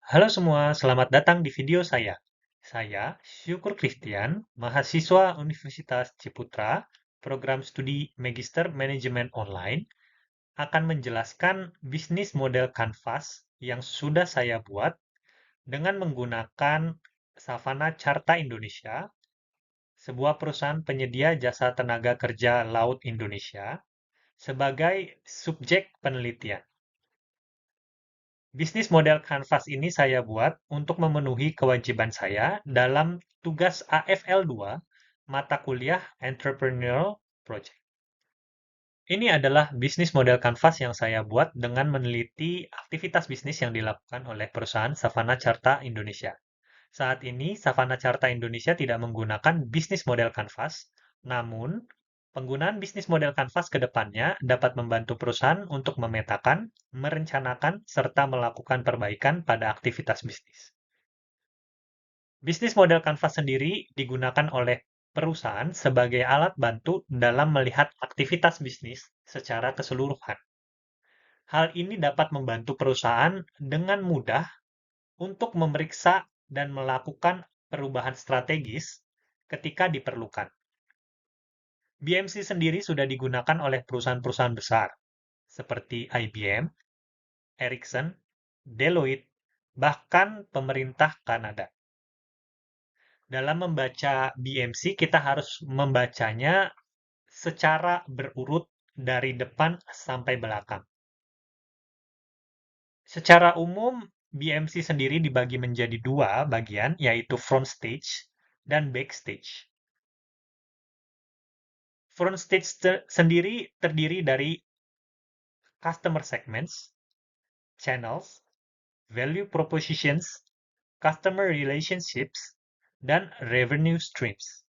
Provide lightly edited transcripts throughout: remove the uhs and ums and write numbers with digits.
Halo semua, selamat datang di video saya. Saya Syukur Christian, mahasiswa Universitas Ciputra, program studi Magister Manajemen Online, akan menjelaskan bisnis model Canvas yang sudah saya buat dengan menggunakan Savana Carta Indonesia, sebuah perusahaan penyedia jasa tenaga kerja laut Indonesia, sebagai subjek penelitian. Bisnis model Canvas ini saya buat untuk memenuhi kewajiban saya dalam tugas AFL 2, mata kuliah Entrepreneurial Project. Ini adalah bisnis model Canvas yang saya buat dengan meneliti aktivitas bisnis yang dilakukan oleh perusahaan Savana Carta Indonesia. Saat ini, Savana Carta Indonesia tidak menggunakan bisnis model Canvas, namun penggunaan bisnis model Canvas ke depannya dapat membantu perusahaan untuk memetakan, merencanakan, serta melakukan perbaikan pada aktivitas bisnis. Bisnis model Canvas sendiri digunakan oleh perusahaan sebagai alat bantu dalam melihat aktivitas bisnis secara keseluruhan. Hal ini dapat membantu perusahaan dengan mudah untuk memeriksa dan melakukan perubahan strategis ketika diperlukan. BMC sendiri sudah digunakan oleh perusahaan-perusahaan besar seperti IBM, Ericsson, Deloitte, bahkan pemerintah Kanada. Dalam membaca BMC, kita harus membacanya secara berurut dari depan sampai belakang. Secara umum, BMC sendiri dibagi menjadi dua bagian, yaitu front stage dan backstage. Front stage sendiri terdiri dari customer segments, channels, value propositions, customer relationships, dan revenue streams.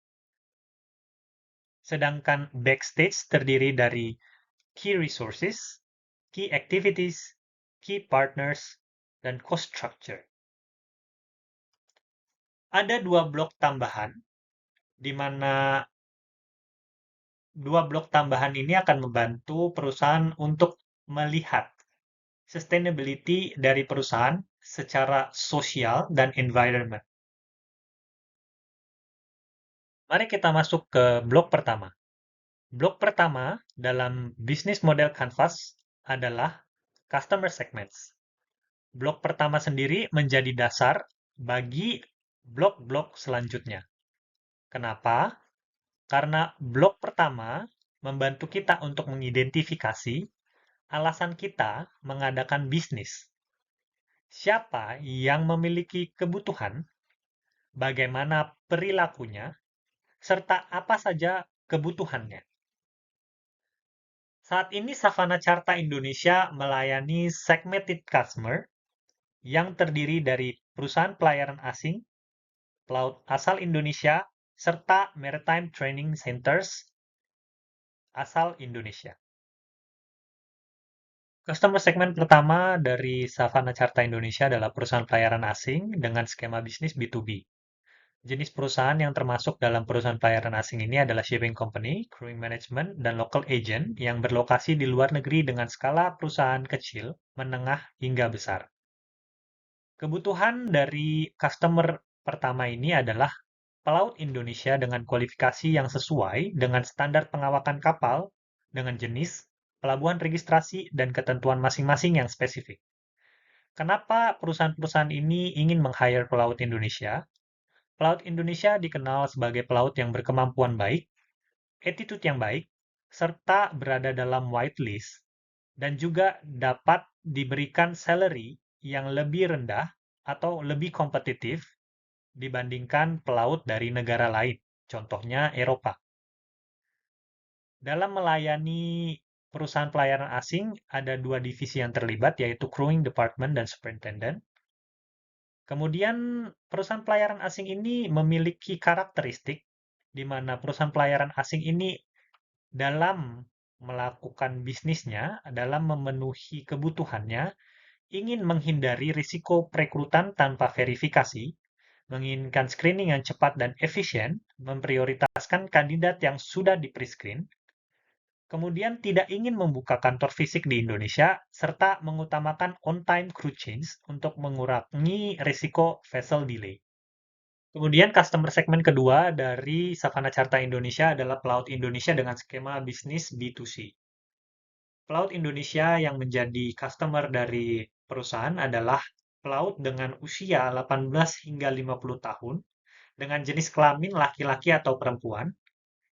Sedangkan backstage terdiri dari key resources, key activities, key partners, dan cost structure. Ada dua blok tambahan, di mana dua blok tambahan ini akan membantu perusahaan untuk melihat sustainability dari perusahaan secara sosial dan environment. Mari kita masuk ke blok pertama. Blok pertama dalam bisnis model Canvas adalah customer segments. Blok pertama sendiri menjadi dasar bagi blok-blok selanjutnya. Kenapa? Karena blok pertama membantu kita untuk mengidentifikasi alasan kita mengadakan bisnis. Siapa yang memiliki kebutuhan, bagaimana perilakunya, serta apa saja kebutuhannya. Saat ini Savana Carta Indonesia melayani segmented customer yang terdiri dari perusahaan pelayaran asing, pelaut asal Indonesia, serta maritime training centers asal Indonesia. Customer segment pertama dari Savana Carta Indonesia adalah perusahaan pelayaran asing dengan skema bisnis B2B. Jenis perusahaan yang termasuk dalam perusahaan pelayaran asing ini adalah shipping company, crewing management, dan local agent yang berlokasi di luar negeri dengan skala perusahaan kecil, menengah, hingga besar. Kebutuhan dari customer pertama ini adalah pelaut Indonesia dengan kualifikasi yang sesuai dengan standar pengawakan kapal dengan jenis, pelabuhan registrasi, dan ketentuan masing-masing yang spesifik. Kenapa perusahaan-perusahaan ini ingin meng-hire pelaut Indonesia? Pelaut Indonesia dikenal sebagai pelaut yang berkemampuan baik, attitude yang baik, serta berada dalam whitelist, dan juga dapat diberikan salary yang lebih rendah atau lebih kompetitif dibandingkan pelaut dari negara lain, contohnya Eropa. Dalam melayani perusahaan pelayaran asing, ada dua divisi yang terlibat, yaitu Crewing Department dan Superintendent. Kemudian, perusahaan pelayaran asing ini memiliki karakteristik di mana perusahaan pelayaran asing ini dalam melakukan bisnisnya, dalam memenuhi kebutuhannya, ingin menghindari risiko perekrutan tanpa verifikasi, menginginkan screening yang cepat dan efisien, memprioritaskan kandidat yang sudah di-pre-screen, Kemudian tidak ingin membuka kantor fisik di Indonesia, serta mengutamakan on-time crew change untuk mengurangi risiko vessel delay. Kemudian customer segmen kedua dari Savana Carta Indonesia adalah pelaut Indonesia dengan skema bisnis B2C. Pelaut Indonesia yang menjadi customer dari perusahaan adalah pelaut dengan usia 18 hingga 50 tahun dengan jenis kelamin laki-laki atau perempuan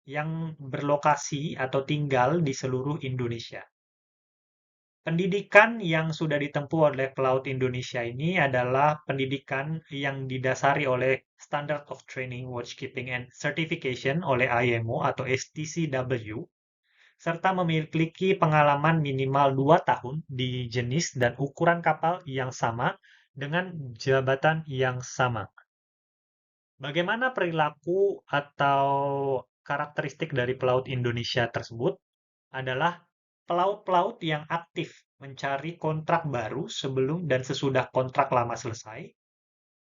yang berlokasi atau tinggal di seluruh Indonesia. Pendidikan yang sudah ditempuh oleh pelaut Indonesia ini adalah pendidikan yang didasari oleh Standard of Training, Watchkeeping, and Certification oleh IMO atau STCW, serta memiliki pengalaman minimal 2 tahun di jenis dan ukuran kapal yang sama dengan jabatan yang sama. Bagaimana perilaku atau karakteristik dari pelaut Indonesia tersebut adalah pelaut-pelaut yang aktif mencari kontrak baru sebelum dan sesudah kontrak lama selesai,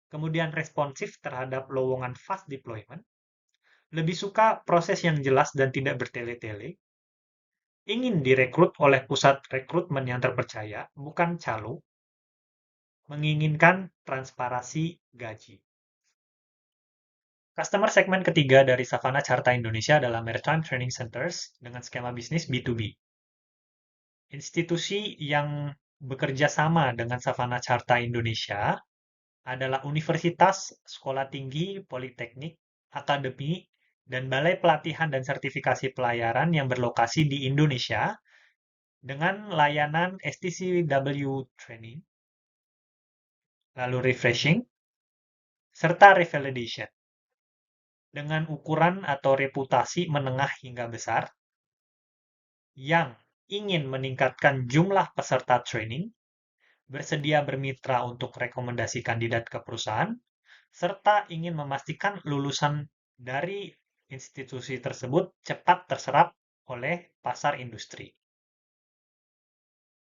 kemudian responsif terhadap lowongan fast deployment, lebih suka proses yang jelas dan tidak bertele-tele, ingin direkrut oleh pusat rekrutmen yang terpercaya, bukan calo, menginginkan transparansi gaji. Customer segmen ketiga dari Savana Carta Indonesia adalah Maritime Training Centers dengan skema bisnis B2B. Institusi yang bekerja sama dengan Savana Carta Indonesia adalah universitas, sekolah tinggi, politeknik, akademi, dan balai pelatihan dan sertifikasi pelayaran yang berlokasi di Indonesia dengan layanan STCW Training, lalu refreshing, serta revalidation. Dengan ukuran atau reputasi menengah hingga besar, yang ingin meningkatkan jumlah peserta training, bersedia bermitra untuk rekomendasi kandidat ke perusahaan, serta ingin memastikan lulusan dari institusi tersebut cepat terserap oleh pasar industri.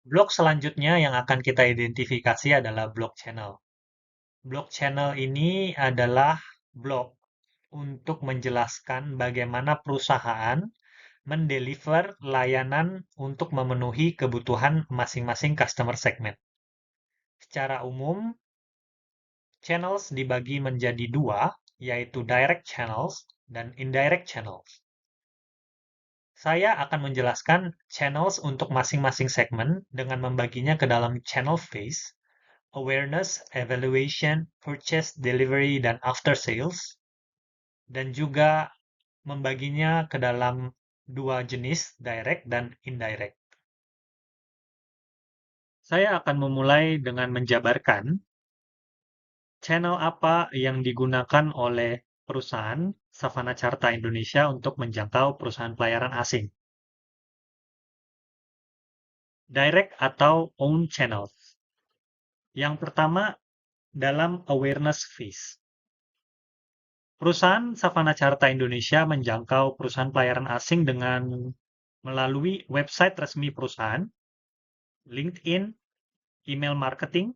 Blok selanjutnya yang akan kita identifikasi adalah blok channel. Blok channel ini adalah blok untuk menjelaskan bagaimana perusahaan mendeliver layanan untuk memenuhi kebutuhan masing-masing customer segment. Secara umum, channels dibagi menjadi dua, yaitu direct channels dan indirect channels. Saya akan menjelaskan channels untuk masing-masing segmen dengan membaginya ke dalam channel phase, awareness, evaluation, purchase, delivery, dan after sales, dan juga membaginya ke dalam dua jenis, direct dan indirect. Saya akan memulai dengan menjabarkan channel apa yang digunakan oleh perusahaan Savana Carta Indonesia untuk menjangkau perusahaan pelayaran asing. Direct atau own channels. Yang pertama, dalam awareness phase. Perusahaan Savana Carta Indonesia menjangkau perusahaan pelayaran asing dengan melalui website resmi perusahaan, LinkedIn, email marketing,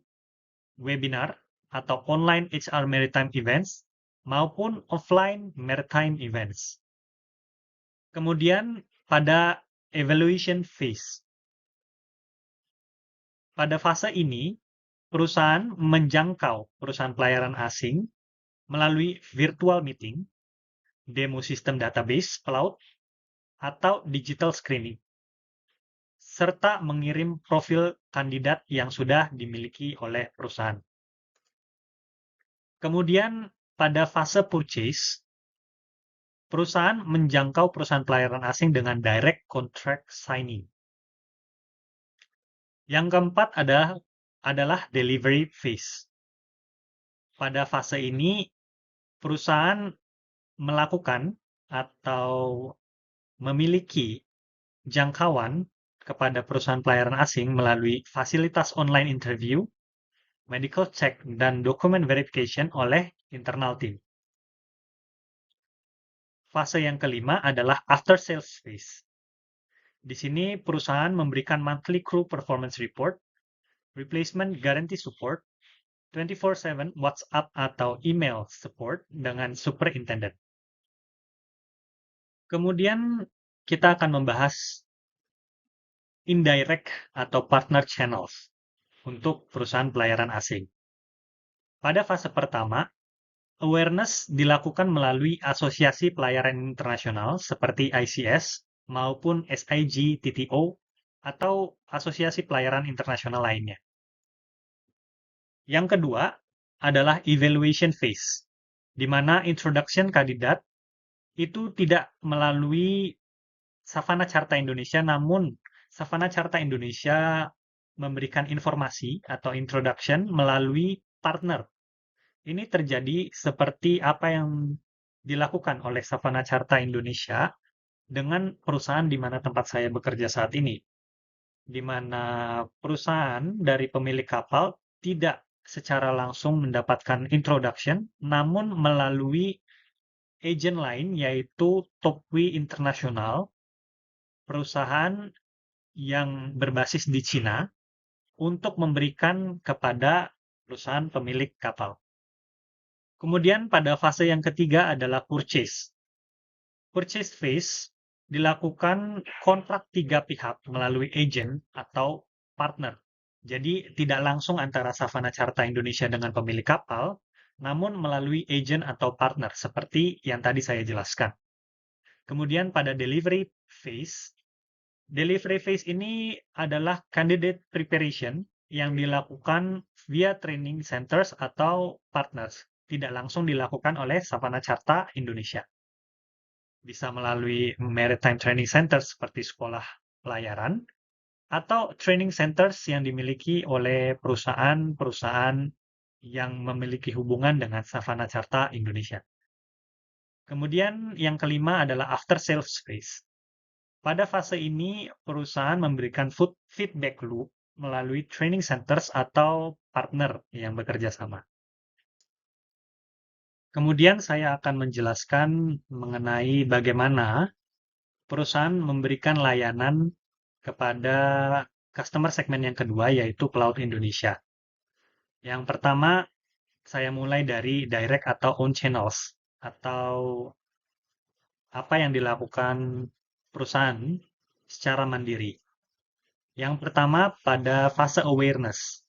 webinar, atau online HR maritime events, maupun offline maritime events. Kemudian pada evaluation phase. Pada fase ini, perusahaan menjangkau perusahaan pelayaran asing melalui virtual meeting, demo sistem database pelaut, atau digital screening, serta mengirim profil kandidat yang sudah dimiliki oleh perusahaan. Kemudian pada fase purchase, perusahaan menjangkau perusahaan pelayaran asing dengan direct contract signing. Yang keempat adalah delivery phase. Pada fase ini, perusahaan melakukan atau memiliki jangkauan kepada perusahaan pelayaran asing melalui fasilitas online interview, medical check, dan dokumen verification oleh internal team. Fase yang kelima adalah after sales phase. Di sini perusahaan memberikan monthly crew performance report, replacement guarantee support, 24/7 WhatsApp atau email support dengan superintendent. Kemudian kita akan membahas indirect atau partner channels untuk perusahaan pelayaran asing. Pada fase pertama, awareness dilakukan melalui asosiasi pelayaran internasional seperti ICS maupun SIG TTO atau asosiasi pelayaran internasional lainnya. Yang kedua adalah evaluation phase, di mana introduction kandidat itu tidak melalui Savana Carta Indonesia, namun Savana Carta Indonesia memberikan informasi atau introduction melalui partner. Ini terjadi seperti apa yang dilakukan oleh Savana Carta Indonesia dengan perusahaan di mana tempat saya bekerja saat ini, di mana perusahaan dari pemilik kapal tidak secara langsung mendapatkan introduction, namun melalui agen lain yaitu Topwi International, perusahaan yang berbasis di Cina, untuk memberikan kepada perusahaan pemilik kapal. Kemudian pada fase yang ketiga adalah purchase. Purchase phase dilakukan kontrak tiga pihak melalui agent atau partner. Jadi tidak langsung antara Savana Carta Indonesia dengan pemilik kapal, namun melalui agent atau partner seperti yang tadi saya jelaskan. Kemudian pada delivery phase ini adalah candidate preparation yang dilakukan via training centers atau partners. Tidak langsung dilakukan oleh Savana Carta Indonesia. Bisa melalui maritime training centers seperti sekolah pelayaran atau training centers yang dimiliki oleh perusahaan-perusahaan yang memiliki hubungan dengan Savana Carta Indonesia. Kemudian yang kelima adalah after sales phase. Pada fase ini, perusahaan memberikan feedback loop melalui training centers atau partner yang bekerja sama. Kemudian saya akan menjelaskan mengenai bagaimana perusahaan memberikan layanan kepada customer segmen yang kedua, yaitu Pelaut Indonesia. Yang pertama, saya mulai dari direct atau own channels, atau apa yang dilakukan perusahaan secara mandiri. Yang pertama, pada fase awareness.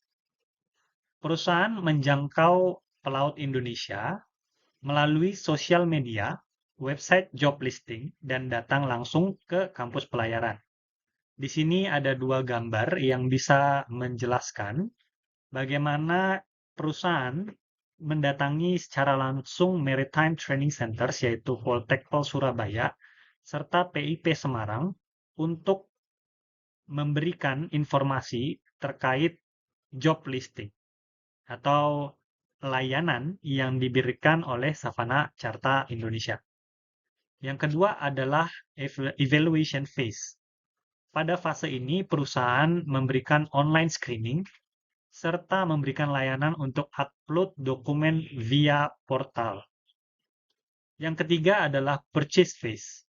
Perusahaan menjangkau pelaut Indonesia melalui sosial media, website job listing, dan datang langsung ke kampus pelayaran. Di sini ada dua gambar yang bisa menjelaskan bagaimana perusahaan mendatangi secara langsung Maritime Training Centers, yaitu Poltekpol Surabaya, serta PIP Semarang, untuk memberikan informasi terkait job listing atau layanan yang diberikan oleh Savana Carta Indonesia. Yang kedua adalah evaluation phase. Pada fase ini, perusahaan memberikan online screening serta memberikan layanan untuk upload dokumen via portal. Yang ketiga adalah purchase phase.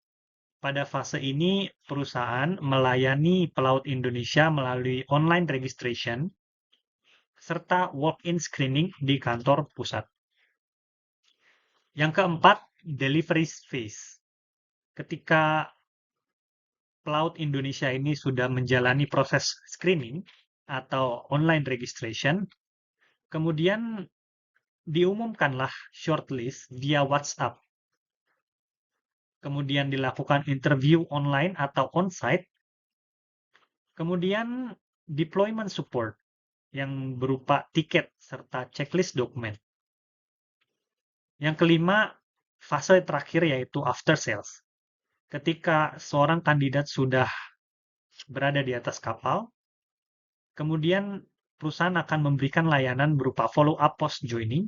Pada fase ini, perusahaan melayani pelaut Indonesia melalui online registration serta walk-in screening di kantor pusat. Yang keempat, delivery phase. Ketika pelaut Indonesia ini sudah menjalani proses screening atau online registration, kemudian diumumkanlah shortlist via WhatsApp. Kemudian dilakukan interview online atau on-site. Kemudian deployment support yang berupa tiket serta checklist dokumen. Yang kelima, fase terakhir yaitu after sales. Ketika seorang kandidat sudah berada di atas kapal, kemudian perusahaan akan memberikan layanan berupa follow-up post-joining,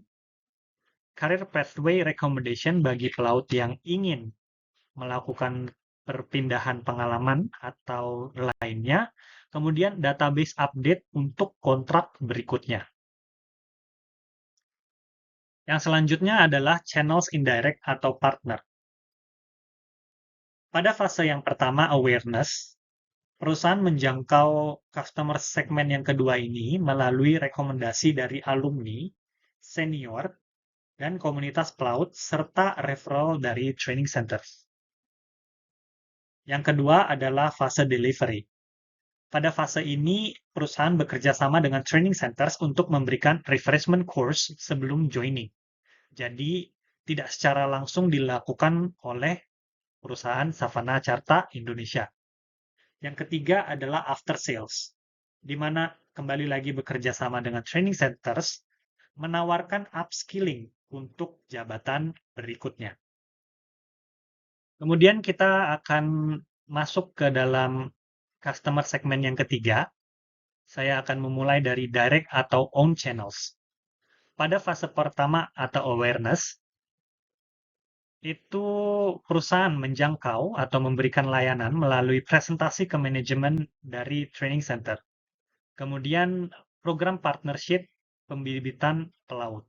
career pathway recommendation bagi pelaut yang ingin melakukan perpindahan pengalaman atau lainnya, kemudian database update untuk kontrak berikutnya. Yang selanjutnya adalah channels indirect atau partner. Pada fase yang pertama, awareness, perusahaan menjangkau customer segmen yang kedua ini melalui rekomendasi dari alumni, senior, dan komunitas pelaut, serta referral dari training centers. Yang kedua adalah fase delivery. Pada fase ini, perusahaan bekerja sama dengan training centers untuk memberikan refreshment course sebelum joining. Jadi, tidak secara langsung dilakukan oleh perusahaan Savana Carta Indonesia. Yang ketiga adalah after sales, di mana kembali lagi bekerja sama dengan training centers, menawarkan upskilling untuk jabatan berikutnya. Kemudian kita akan masuk ke dalam customer segment yang ketiga. Saya akan memulai dari direct atau own channels. Pada fase pertama atau awareness, itu perusahaan menjangkau atau memberikan layanan melalui presentasi ke manajemen dari training center. Kemudian program partnership pembibitan pelaut.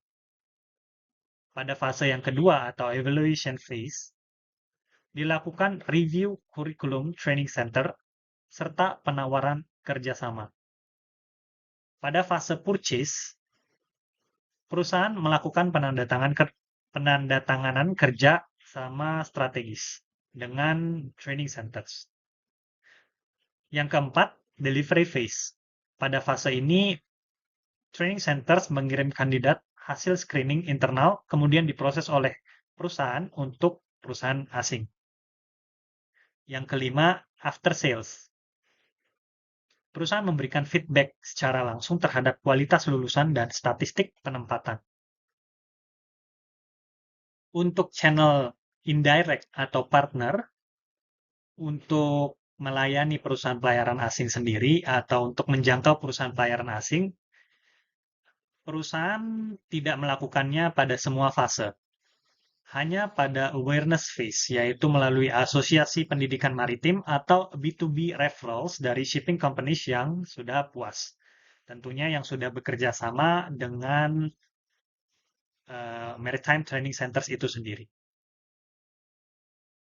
Pada fase yang kedua atau evaluation phase, dilakukan review kurikulum training center serta penawaran kerjasama. Pada fase purchase, perusahaan melakukan penandatanganan kerja sama strategis dengan training centers. Yang keempat, delivery phase. Pada fase ini, training centers mengirim kandidat hasil screening internal kemudian diproses oleh perusahaan untuk perusahaan asing. Yang kelima, after sales. Perusahaan memberikan feedback secara langsung terhadap kualitas lulusan dan statistik penempatan. Untuk channel indirect atau partner, untuk melayani perusahaan pelayaran asing sendiri atau untuk menjangkau perusahaan pelayaran asing, perusahaan tidak melakukannya pada semua fase. Hanya pada awareness phase, yaitu melalui asosiasi pendidikan maritim atau B2B referrals dari shipping companies yang sudah puas. Tentunya yang sudah bekerja sama dengan Maritime Training Centers itu sendiri.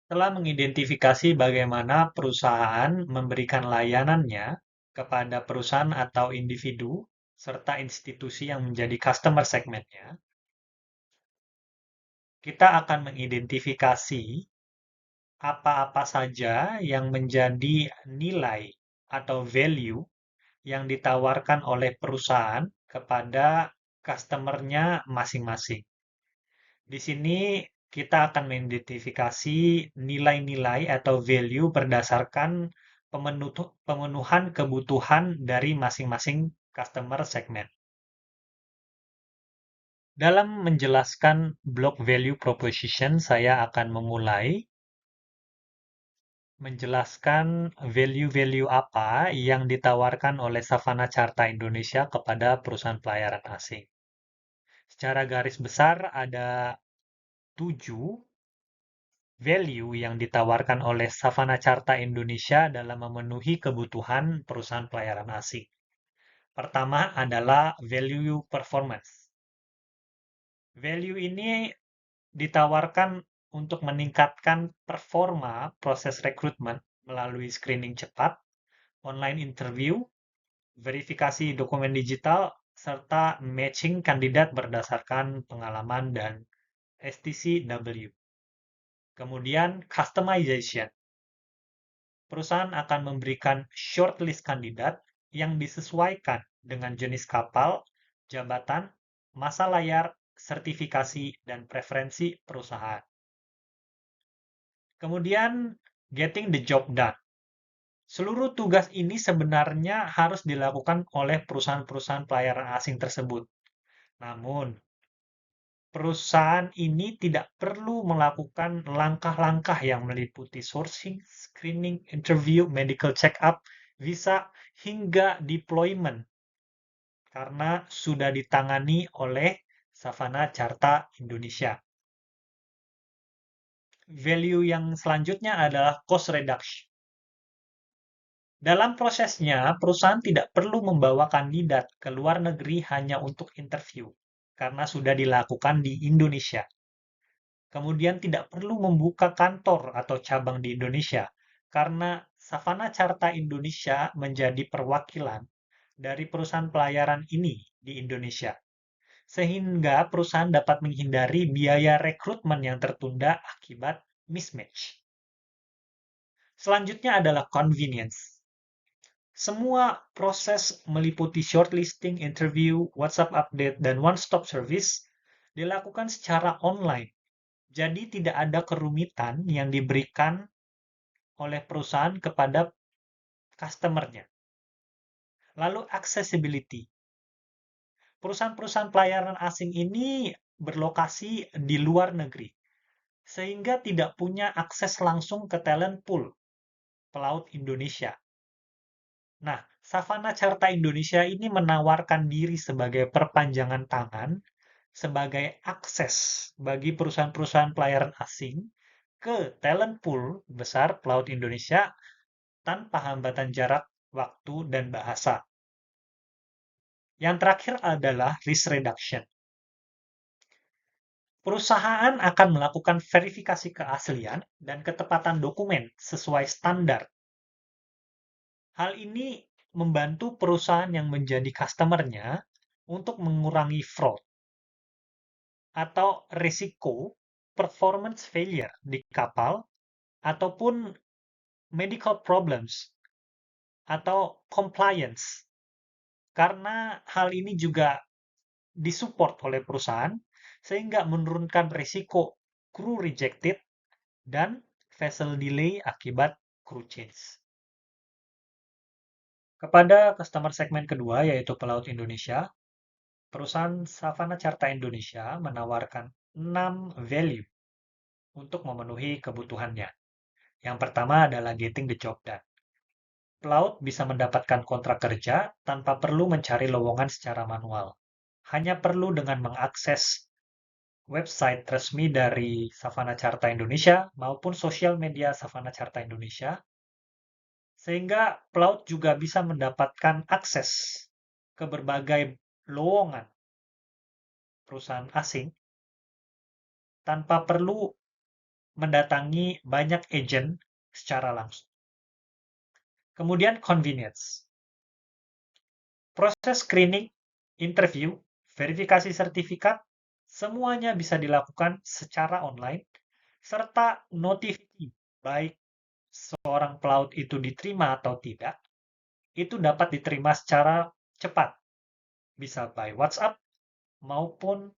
Setelah mengidentifikasi bagaimana perusahaan memberikan layanannya kepada perusahaan atau individu, serta institusi yang menjadi customer segmentnya, kita akan mengidentifikasi apa-apa saja yang menjadi nilai atau value yang ditawarkan oleh perusahaan kepada customer-nya masing-masing. Di sini kita akan mengidentifikasi nilai-nilai atau value berdasarkan pemenuhan kebutuhan dari masing-masing customer segment. Dalam menjelaskan blok value proposition, saya akan memulai menjelaskan value-value apa yang ditawarkan oleh Savana Carta Indonesia kepada perusahaan pelayaran asing. Secara garis besar ada 7 value yang ditawarkan oleh Savana Carta Indonesia dalam memenuhi kebutuhan perusahaan pelayaran asing. Pertama adalah value performance. Value ini ditawarkan untuk meningkatkan performa proses rekrutmen melalui screening cepat, online interview, verifikasi dokumen digital, serta matching kandidat berdasarkan pengalaman dan STCW. Kemudian, customization. Perusahaan akan memberikan shortlist kandidat yang disesuaikan dengan jenis kapal, jabatan, masa layar, sertifikasi, dan preferensi perusahaan. Kemudian, getting the job done. Seluruh tugas ini sebenarnya harus dilakukan oleh perusahaan-perusahaan pelayaran asing tersebut. Namun, perusahaan ini tidak perlu melakukan langkah-langkah yang meliputi sourcing, screening, interview, medical check-up, visa, hingga deployment karena sudah ditangani oleh Savana Carta Indonesia. Value yang selanjutnya adalah cost reduction. Dalam prosesnya, perusahaan tidak perlu membawa kandidat ke luar negeri hanya untuk interview, karena sudah dilakukan di Indonesia. Kemudian tidak perlu membuka kantor atau cabang di Indonesia, karena Savana Carta Indonesia menjadi perwakilan dari perusahaan pelayaran ini di Indonesia. Sehingga perusahaan dapat menghindari biaya rekrutmen yang tertunda akibat mismatch. Selanjutnya adalah convenience. Semua proses meliputi shortlisting, interview, WhatsApp update, dan one-stop service dilakukan secara online. Jadi tidak ada kerumitan yang diberikan oleh perusahaan kepada customer-nya. Lalu accessibility. Perusahaan-perusahaan pelayaran asing ini berlokasi di luar negeri, sehingga tidak punya akses langsung ke talent pool pelaut Indonesia. Nah, Savana Carta Indonesia ini menawarkan diri sebagai perpanjangan tangan, sebagai akses bagi perusahaan-perusahaan pelayaran asing ke talent pool besar pelaut Indonesia tanpa hambatan jarak, waktu, dan bahasa. Yang terakhir adalah risk reduction. Perusahaan akan melakukan verifikasi keaslian dan ketepatan dokumen sesuai standar. Hal ini membantu perusahaan yang menjadi customer-nya untuk mengurangi fraud atau risiko performance failure di kapal ataupun medical problems atau compliance. Karena hal ini juga disupport oleh perusahaan sehingga menurunkan risiko crew rejected dan vessel delay akibat crew change. Kepada customer segmen kedua, yaitu pelaut Indonesia, perusahaan Savana Carta Indonesia menawarkan 6 value untuk memenuhi kebutuhannya. Yang pertama adalah getting the job done. Pelaut bisa mendapatkan kontrak kerja tanpa perlu mencari lowongan secara manual. Hanya perlu dengan mengakses website resmi dari Savana Carta Indonesia maupun sosial media Savana Carta Indonesia, sehingga pelaut juga bisa mendapatkan akses ke berbagai lowongan perusahaan asing tanpa perlu mendatangi banyak agent secara langsung. Kemudian convenience. Proses screening, interview, verifikasi sertifikat, semuanya bisa dilakukan secara online, serta notifikasi baik seorang pelaut itu diterima atau tidak, itu dapat diterima secara cepat, bisa by WhatsApp maupun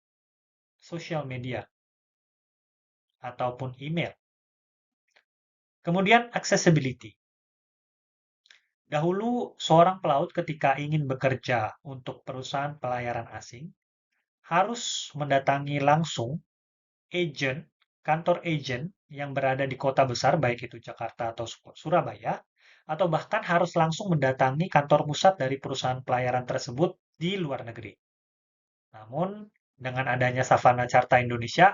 sosial media ataupun email. Kemudian accessibility. Dahulu, seorang pelaut ketika ingin bekerja untuk perusahaan pelayaran asing harus mendatangi langsung kantor agent yang berada di kota besar, baik itu Jakarta atau Surabaya, atau bahkan harus langsung mendatangi kantor pusat dari perusahaan pelayaran tersebut di luar negeri. Namun, dengan adanya Savana Carta Indonesia,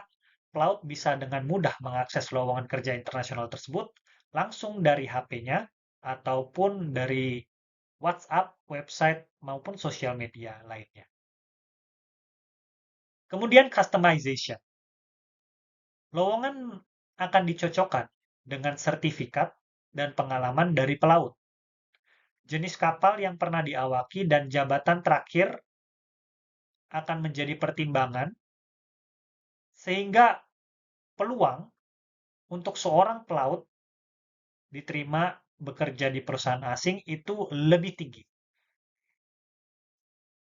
pelaut bisa dengan mudah mengakses lowongan kerja internasional tersebut langsung dari HP-nya ataupun dari WhatsApp, website, maupun sosial media lainnya. Kemudian customization. Lowongan akan dicocokkan dengan sertifikat dan pengalaman dari pelaut, jenis kapal yang pernah diawaki, dan jabatan terakhir akan menjadi pertimbangan, sehingga peluang untuk seorang pelaut diterima bekerja di perusahaan asing itu lebih tinggi.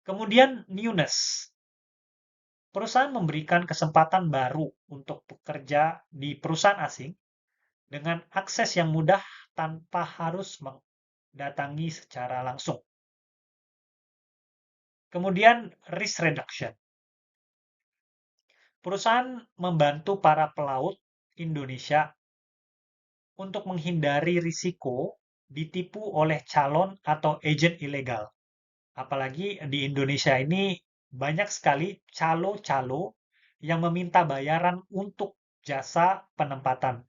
Kemudian newness. Perusahaan memberikan kesempatan baru untuk bekerja di perusahaan asing dengan akses yang mudah tanpa harus mendatangi secara langsung. Kemudian risk reduction. Perusahaan membantu para pelaut Indonesia untuk menghindari risiko ditipu oleh calon atau agen ilegal. Apalagi di Indonesia ini banyak sekali calo-calo yang meminta bayaran untuk jasa penempatan.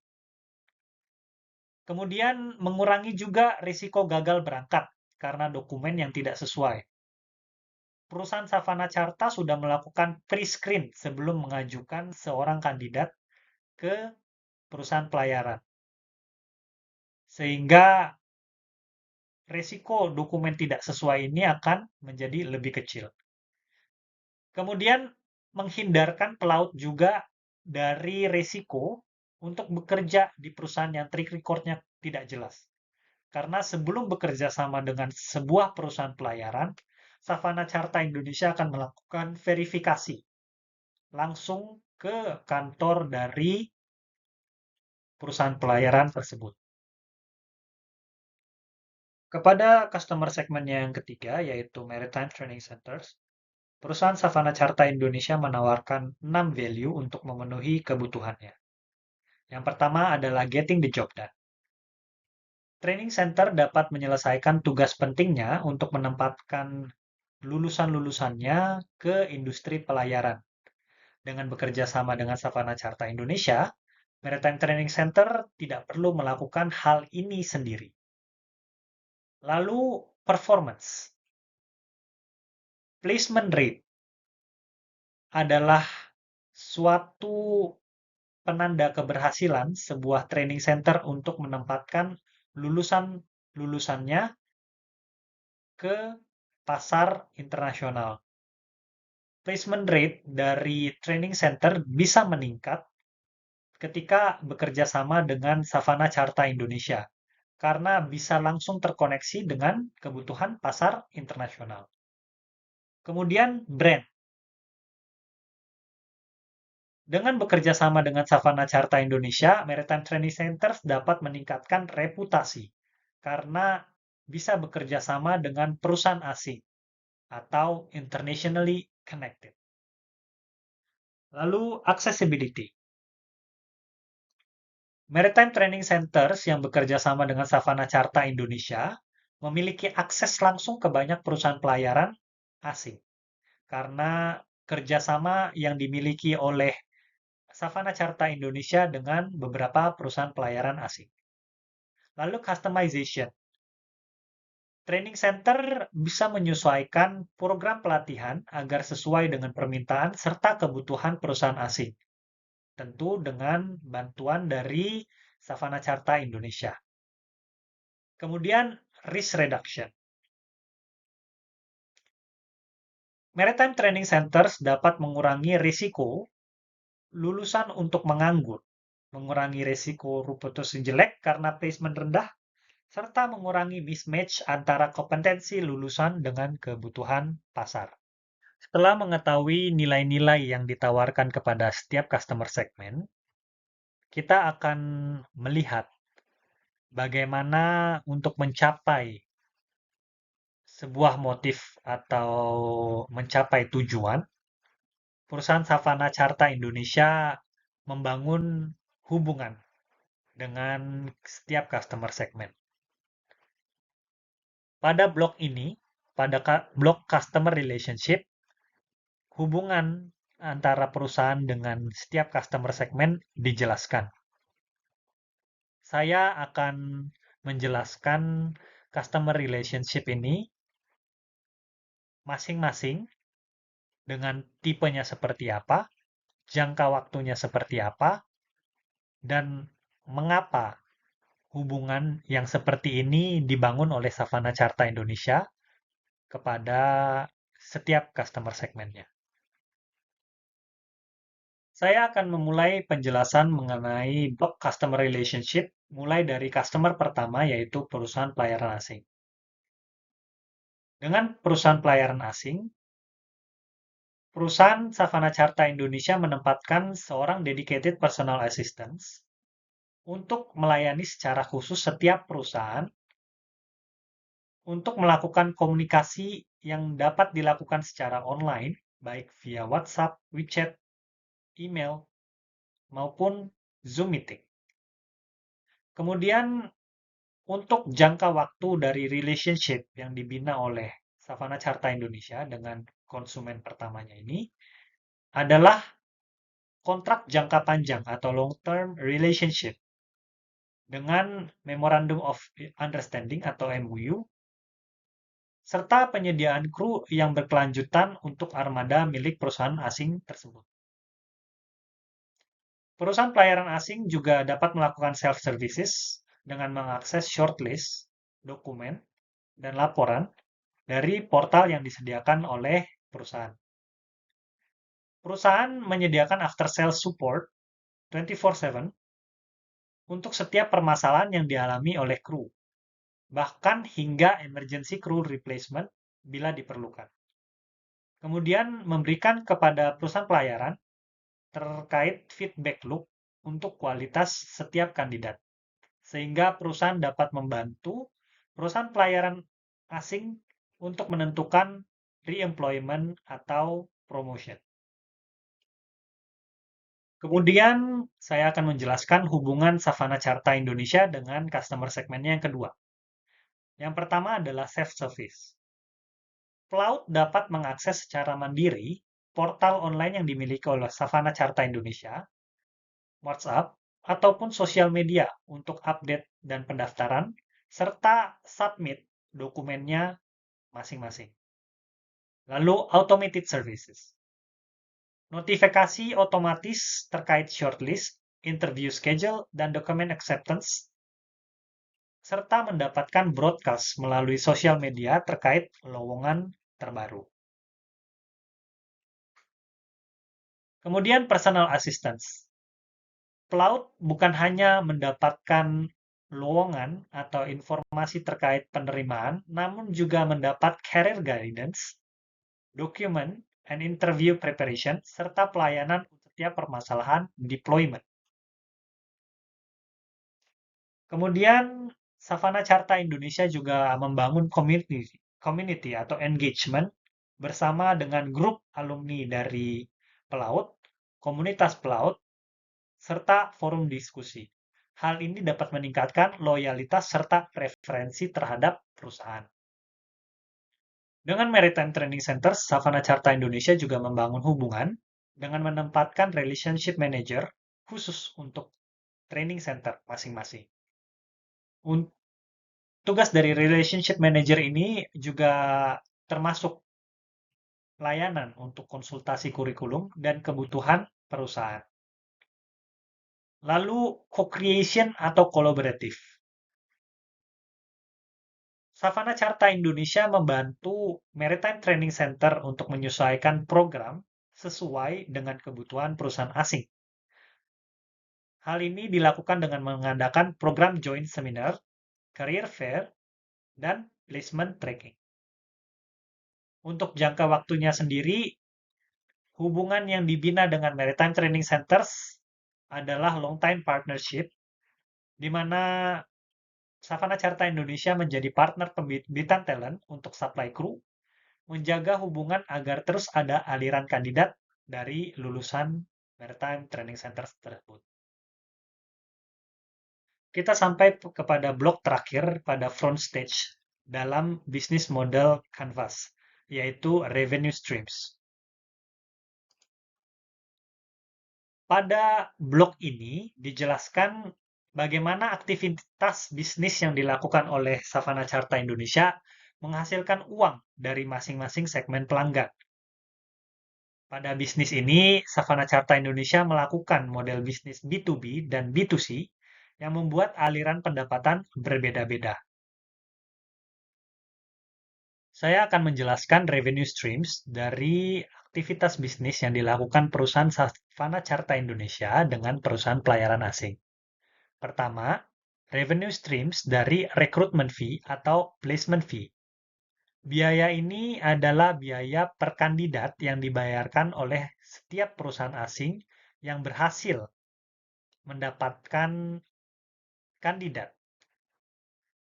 Kemudian mengurangi juga risiko gagal berangkat karena dokumen yang tidak sesuai. Perusahaan Savana Carta sudah melakukan pre-screen sebelum mengajukan seorang kandidat ke perusahaan pelayaran. Sehingga risiko dokumen tidak sesuai ini akan menjadi lebih kecil. Kemudian menghindarkan pelaut juga dari risiko untuk bekerja di perusahaan yang track record-nya tidak jelas. Karena sebelum bekerja sama dengan sebuah perusahaan pelayaran, Savana Carta Indonesia akan melakukan verifikasi langsung ke kantor dari perusahaan pelayaran tersebut. Kepada customer segmennya yang ketiga, yaitu Maritime Training Centers, perusahaan Savana Carta Indonesia menawarkan 6 value untuk memenuhi kebutuhannya. Yang pertama adalah getting the job done. Training center dapat menyelesaikan tugas pentingnya untuk menempatkan lulusan-lulusannya ke industri pelayaran. Dengan bekerja sama dengan Savana Carta Indonesia, Maritime Training Center tidak perlu melakukan hal ini sendiri. Lalu, performance. Placement rate adalah suatu penanda keberhasilan sebuah training center untuk menempatkan lulusan-lulusannya ke pasar internasional. Placement rate dari training center bisa meningkat ketika bekerja sama dengan Savana Carta Indonesia, karena bisa langsung terkoneksi dengan kebutuhan pasar internasional. Kemudian brand. Dengan bekerja sama dengan Savana Carta Indonesia, Maritime Training Centers dapat meningkatkan reputasi karena bisa bekerja sama dengan perusahaan asing atau internationally connected. Lalu accessibility. Maritime Training Centers yang bekerja sama dengan Savana Carta Indonesia memiliki akses langsung ke banyak perusahaan pelayaran asing karena kerjasama yang dimiliki oleh Savana Carta Indonesia dengan beberapa perusahaan pelayaran asing. Lalu customization. Training center bisa menyesuaikan program pelatihan agar sesuai dengan permintaan serta kebutuhan perusahaan asing. Tentu dengan bantuan dari Savana Carta Indonesia. Kemudian risk reduction. Maritime Training Centers dapat mengurangi risiko lulusan untuk menganggur, mengurangi risiko reputasi jelek karena placement rendah, serta mengurangi mismatch antara kompetensi lulusan dengan kebutuhan pasar. Setelah mengetahui nilai-nilai yang ditawarkan kepada setiap customer segment, kita akan melihat bagaimana untuk mencapai sebuah motif atau mencapai tujuan. Perusahaan Savana Carta Indonesia membangun hubungan dengan setiap customer segment. Pada blok ini, pada blok customer relationship, hubungan antara perusahaan dengan setiap customer segment dijelaskan. Saya akan menjelaskan customer relationship ini masing-masing dengan tipenya seperti apa, jangka waktunya seperti apa, dan mengapa hubungan yang seperti ini dibangun oleh Savana Carta Indonesia kepada setiap customer segmentnya. Saya akan memulai penjelasan mengenai blok customer relationship mulai dari customer pertama yaitu perusahaan pelayaran asing. Dengan perusahaan pelayaran asing, perusahaan Savana Carta Indonesia menempatkan seorang dedicated personal assistance untuk melayani secara khusus setiap perusahaan untuk melakukan komunikasi yang dapat dilakukan secara online, baik via WhatsApp, WeChat, email, maupun Zoom meeting. Kemudian, untuk jangka waktu dari relationship yang dibina oleh Savana Carta Indonesia dengan konsumen pertamanya ini adalah kontrak jangka panjang atau long-term relationship dengan Memorandum of Understanding atau MOU serta penyediaan kru yang berkelanjutan untuk armada milik perusahaan asing tersebut. Perusahaan pelayaran asing juga dapat melakukan self-services dengan mengakses shortlist, dokumen, dan laporan dari portal yang disediakan oleh perusahaan. Perusahaan menyediakan after-sales support 24/7 untuk setiap permasalahan yang dialami oleh kru, bahkan hingga emergency crew replacement bila diperlukan. Kemudian memberikan kepada perusahaan pelayaran terkait feedback loop untuk kualitas setiap kandidat, sehingga perusahaan dapat membantu perusahaan pelayaran asing untuk menentukan re-employment atau promotion. Kemudian saya akan menjelaskan hubungan Savana Carta Indonesia dengan customer segmentnya yang kedua. Yang pertama adalah self-service. Pelaut dapat mengakses secara mandiri portal online yang dimiliki oleh Savana Carta Indonesia, WhatsApp, ataupun sosial media untuk update dan pendaftaran, serta submit dokumennya masing-masing. Lalu, automated services. Notifikasi otomatis terkait shortlist, interview schedule, dan dokumen acceptance, serta mendapatkan broadcast melalui sosial media terkait lowongan terbaru. Kemudian personal assistance. Pelaut bukan hanya mendapatkan lowongan atau informasi terkait penerimaan, namun juga mendapat career guidance, dokumen, and interview preparation, serta pelayanan untuk setiap permasalahan deployment. Kemudian, Savana Carta Indonesia juga membangun community atau engagement bersama dengan grup alumni dari pelaut, komunitas pelaut, serta forum diskusi. Hal ini dapat meningkatkan loyalitas serta preferensi terhadap perusahaan. Dengan Maritime Training Center, Savana Carta Indonesia juga membangun hubungan dengan menempatkan relationship manager khusus untuk training center masing-masing. Tugas dari relationship manager ini juga termasuk layanan untuk konsultasi kurikulum dan kebutuhan perusahaan. Lalu, co-creation atau kolaboratif. Savana Carta Indonesia membantu Maritime Training Center untuk menyesuaikan program sesuai dengan kebutuhan perusahaan asing. Hal ini dilakukan dengan mengadakan program joint seminar, career fair, dan placement tracking. Untuk jangka waktunya sendiri, hubungan yang dibina dengan Maritime Training Centers adalah long time partnership, di mana Savana Carta Indonesia menjadi partner pembibitan talent untuk supply crew, menjaga hubungan agar terus ada aliran kandidat dari lulusan Maritime Training Center tersebut. Kita sampai kepada blok terakhir pada front stage dalam bisnis model Canvas, yaitu revenue streams. Pada blok ini dijelaskan bagaimana aktivitas bisnis yang dilakukan oleh Savana Carta Indonesia menghasilkan uang dari masing-masing segmen pelanggan. Pada bisnis ini, Savana Carta Indonesia melakukan model bisnis B2B dan B2C yang membuat aliran pendapatan berbeda-beda. Saya akan menjelaskan revenue streams dari aktivitas bisnis yang dilakukan perusahaan Savana Carta Indonesia dengan perusahaan pelayaran asing. Pertama, revenue streams dari recruitment fee atau placement fee. Biaya ini adalah biaya per kandidat yang dibayarkan oleh setiap perusahaan asing yang berhasil mendapatkan kandidat.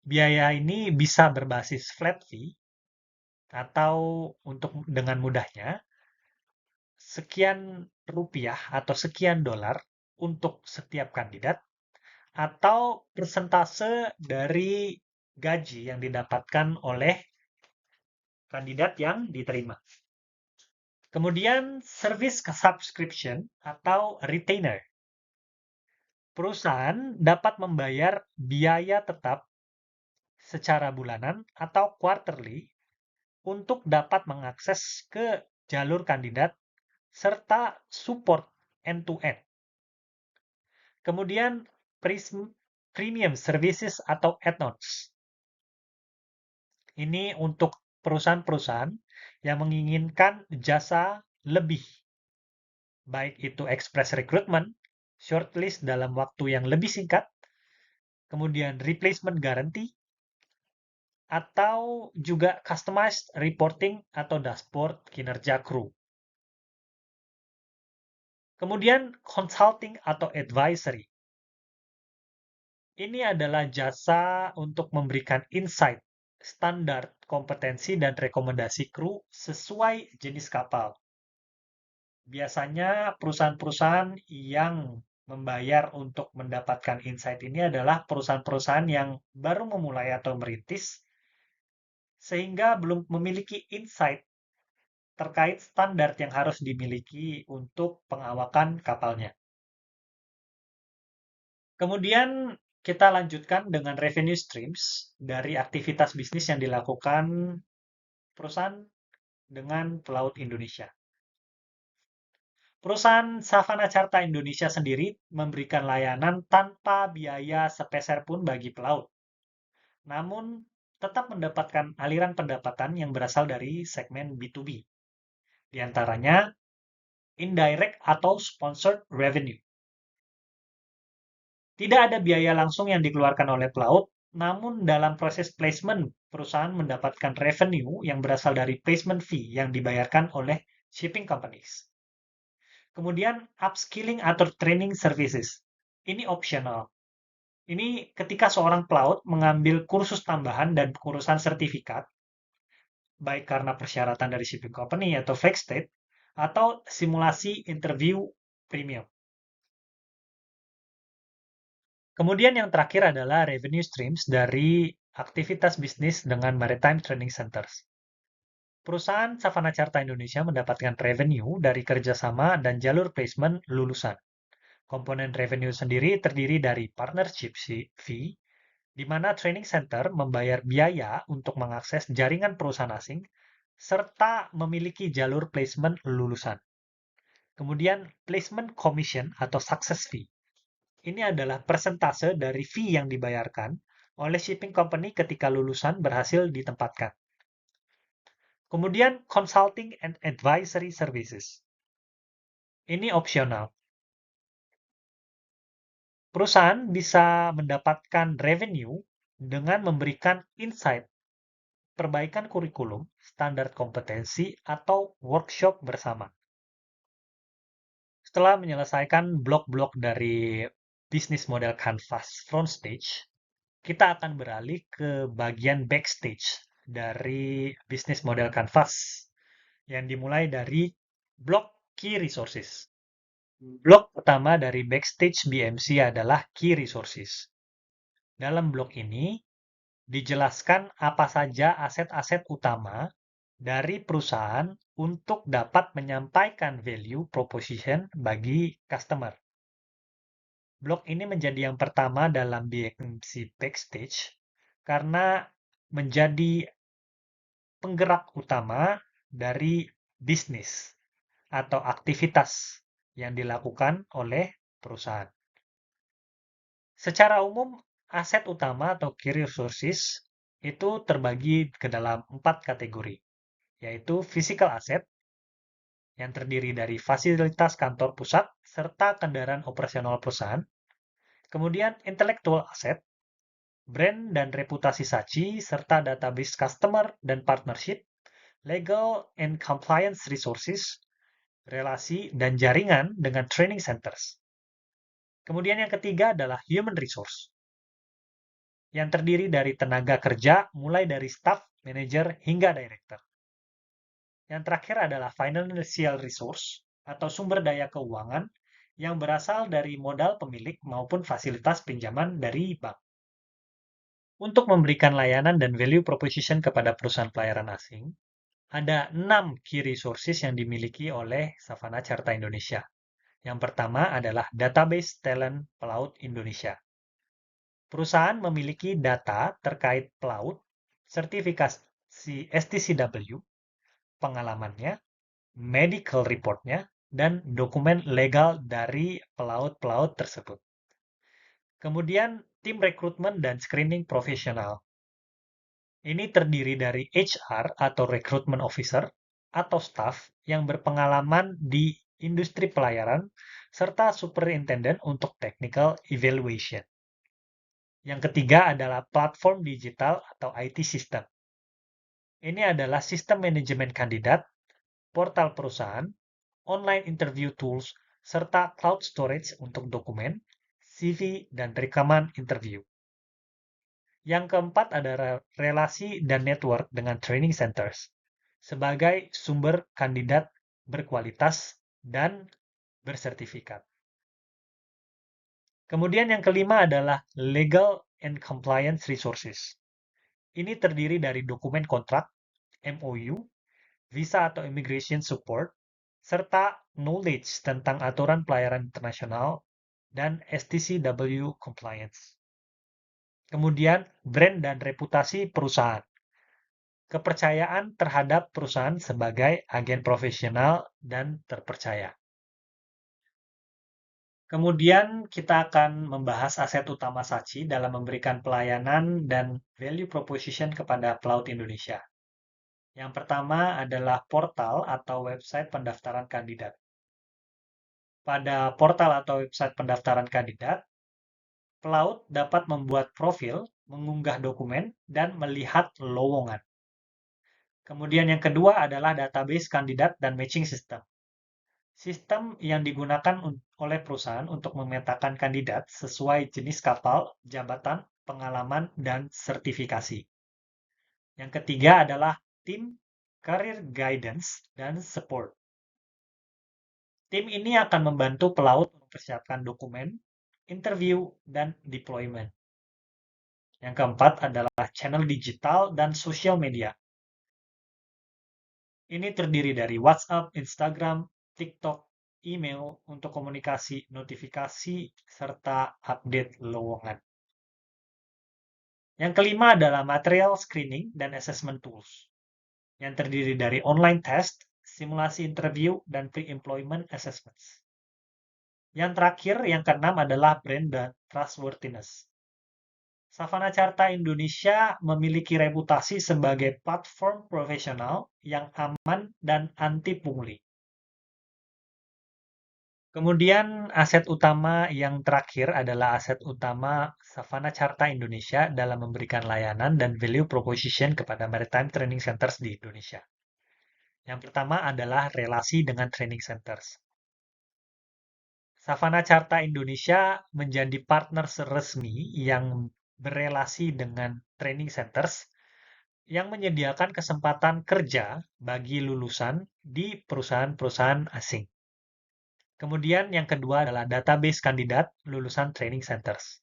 Biaya ini bisa berbasis flat fee atau untuk dengan mudahnya sekian rupiah atau sekian dolar untuk setiap kandidat atau persentase dari gaji yang didapatkan oleh kandidat yang diterima. Kemudian service subscription atau retainer. Perusahaan dapat membayar biaya tetap secara bulanan atau quarterly untuk dapat mengakses ke jalur kandidat serta support end-to-end. Kemudian premium services atau add-ons. Ini untuk perusahaan-perusahaan yang menginginkan jasa lebih, baik itu express recruitment, shortlist dalam waktu yang lebih singkat, kemudian replacement guarantee, atau juga customized reporting atau dashboard kinerja kru. Kemudian consulting atau advisory. Ini adalah jasa untuk memberikan insight, standar, kompetensi, dan rekomendasi kru sesuai jenis kapal. Biasanya perusahaan-perusahaan yang membayar untuk mendapatkan insight ini adalah perusahaan-perusahaan yang baru memulai atau merintis, sehingga belum memiliki insight terkait standar yang harus dimiliki untuk pengawakan kapalnya. Kemudian kita lanjutkan dengan revenue streams dari aktivitas bisnis yang dilakukan perusahaan dengan pelaut Indonesia. Perusahaan Savana Carta Indonesia sendiri memberikan layanan tanpa biaya sepeser pun bagi pelaut. Namun, tetap mendapatkan aliran pendapatan yang berasal dari segmen B2B. Di antaranya, indirect atau sponsored revenue. Tidak ada biaya langsung yang dikeluarkan oleh pelaut, namun dalam proses placement, perusahaan mendapatkan revenue yang berasal dari placement fee yang dibayarkan oleh shipping companies. Kemudian, upskilling atau training services. Ini optional. Ini ketika seorang pelaut mengambil kursus tambahan dan pengurusan sertifikat, baik karena persyaratan dari shipping company atau flag state, atau simulasi interview premium. Kemudian yang terakhir adalah revenue streams dari aktivitas bisnis dengan maritime training centers. Perusahaan Savana Carta Indonesia mendapatkan revenue dari kerjasama dan jalur placement lulusan. Komponen revenue sendiri terdiri dari partnership fee, di mana training center membayar biaya untuk mengakses jaringan perusahaan asing, serta memiliki jalur placement lulusan. Kemudian placement commission atau success fee. Ini adalah persentase dari fee yang dibayarkan oleh shipping company ketika lulusan berhasil ditempatkan. Kemudian consulting and advisory services. Ini opsional. Perusahaan bisa mendapatkan revenue dengan memberikan insight, perbaikan kurikulum, standar kompetensi, atau workshop bersama. Setelah menyelesaikan blok-blok dari bisnis model Canvas front stage, kita akan beralih ke bagian backstage dari bisnis model Canvas yang dimulai dari blok Key Resources. Blok pertama dari backstage BMC adalah Key Resources. Dalam blok ini dijelaskan apa saja aset-aset utama dari perusahaan untuk dapat menyampaikan value proposition bagi customer. Blok ini menjadi yang pertama dalam BMC Backstage karena menjadi penggerak utama dari bisnis atau aktivitas yang dilakukan oleh perusahaan. Secara umum, aset utama atau key resources itu terbagi ke dalam 4 kategori, yaitu physical asset, yang terdiri dari fasilitas kantor pusat serta kendaraan operasional perusahaan. Kemudian intellectual asset, brand dan reputasi saji, serta database customer dan partnership, legal and compliance resources, relasi dan jaringan dengan training centers. Kemudian yang ketiga adalah human resource, yang terdiri dari tenaga kerja mulai dari staff, manager, hingga director. Yang terakhir adalah financial resource atau sumber daya keuangan yang berasal dari modal pemilik maupun fasilitas pinjaman dari bank. Untuk memberikan layanan dan value proposition kepada perusahaan pelayaran asing, ada 6 key resources yang dimiliki oleh Savana Carta Indonesia. Yang pertama adalah database talent pelaut Indonesia. Perusahaan memiliki data terkait pelaut, sertifikasi STCW, pengalamannya, medical report-nya, dan dokumen legal dari pelaut-pelaut tersebut. Kemudian, tim rekrutmen dan screening profesional. Ini terdiri dari HR atau recruitment officer atau staff yang berpengalaman di industri pelayaran serta superintendent untuk technical evaluation. Yang ketiga adalah platform digital atau IT system. Ini adalah sistem manajemen kandidat, portal perusahaan, online interview tools, serta cloud storage untuk dokumen, CV, dan rekaman interview. Yang keempat adalah relasi dan network dengan training centers sebagai sumber kandidat berkualitas dan bersertifikat. Kemudian yang kelima adalah legal and compliance resources. Ini terdiri dari dokumen kontrak, MOU, visa atau immigration support, serta knowledge tentang aturan pelayaran internasional dan STCW compliance. Kemudian, brand dan reputasi perusahaan. Kepercayaan terhadap perusahaan sebagai agen profesional dan terpercaya. Kemudian kita akan membahas aset utama Saatchi dalam memberikan pelayanan dan value proposition kepada pelaut Indonesia. Yang pertama adalah portal atau website pendaftaran kandidat. Pada portal atau website pendaftaran kandidat, pelaut dapat membuat profil, mengunggah dokumen, dan melihat lowongan. Kemudian yang kedua adalah database kandidat dan matching system. Sistem yang digunakan oleh perusahaan untuk memetakan kandidat sesuai jenis kapal, jabatan, pengalaman, dan sertifikasi. Yang ketiga adalah tim career guidance dan support. Tim ini akan membantu pelaut mempersiapkan dokumen, interview, dan deployment. Yang keempat adalah channel digital dan sosial media. Ini terdiri dari WhatsApp, Instagram, TikTok, email untuk komunikasi, notifikasi, serta update lowongan. Yang kelima adalah material screening dan assessment tools, yang terdiri dari online test, simulasi interview, dan pre-employment assessments. Yang terakhir, yang keenam adalah brand dan trustworthiness. Savana Carta Indonesia memiliki reputasi sebagai platform profesional yang aman dan anti pungli. Kemudian aset utama yang terakhir adalah aset utama Savana Carta Indonesia dalam memberikan layanan dan value proposition kepada maritime training centers di Indonesia. Yang pertama adalah relasi dengan training centers. Savana Carta Indonesia menjadi partner resmi yang berelasi dengan training centers yang menyediakan kesempatan kerja bagi lulusan di perusahaan-perusahaan asing. Kemudian yang kedua adalah database kandidat lulusan training centers.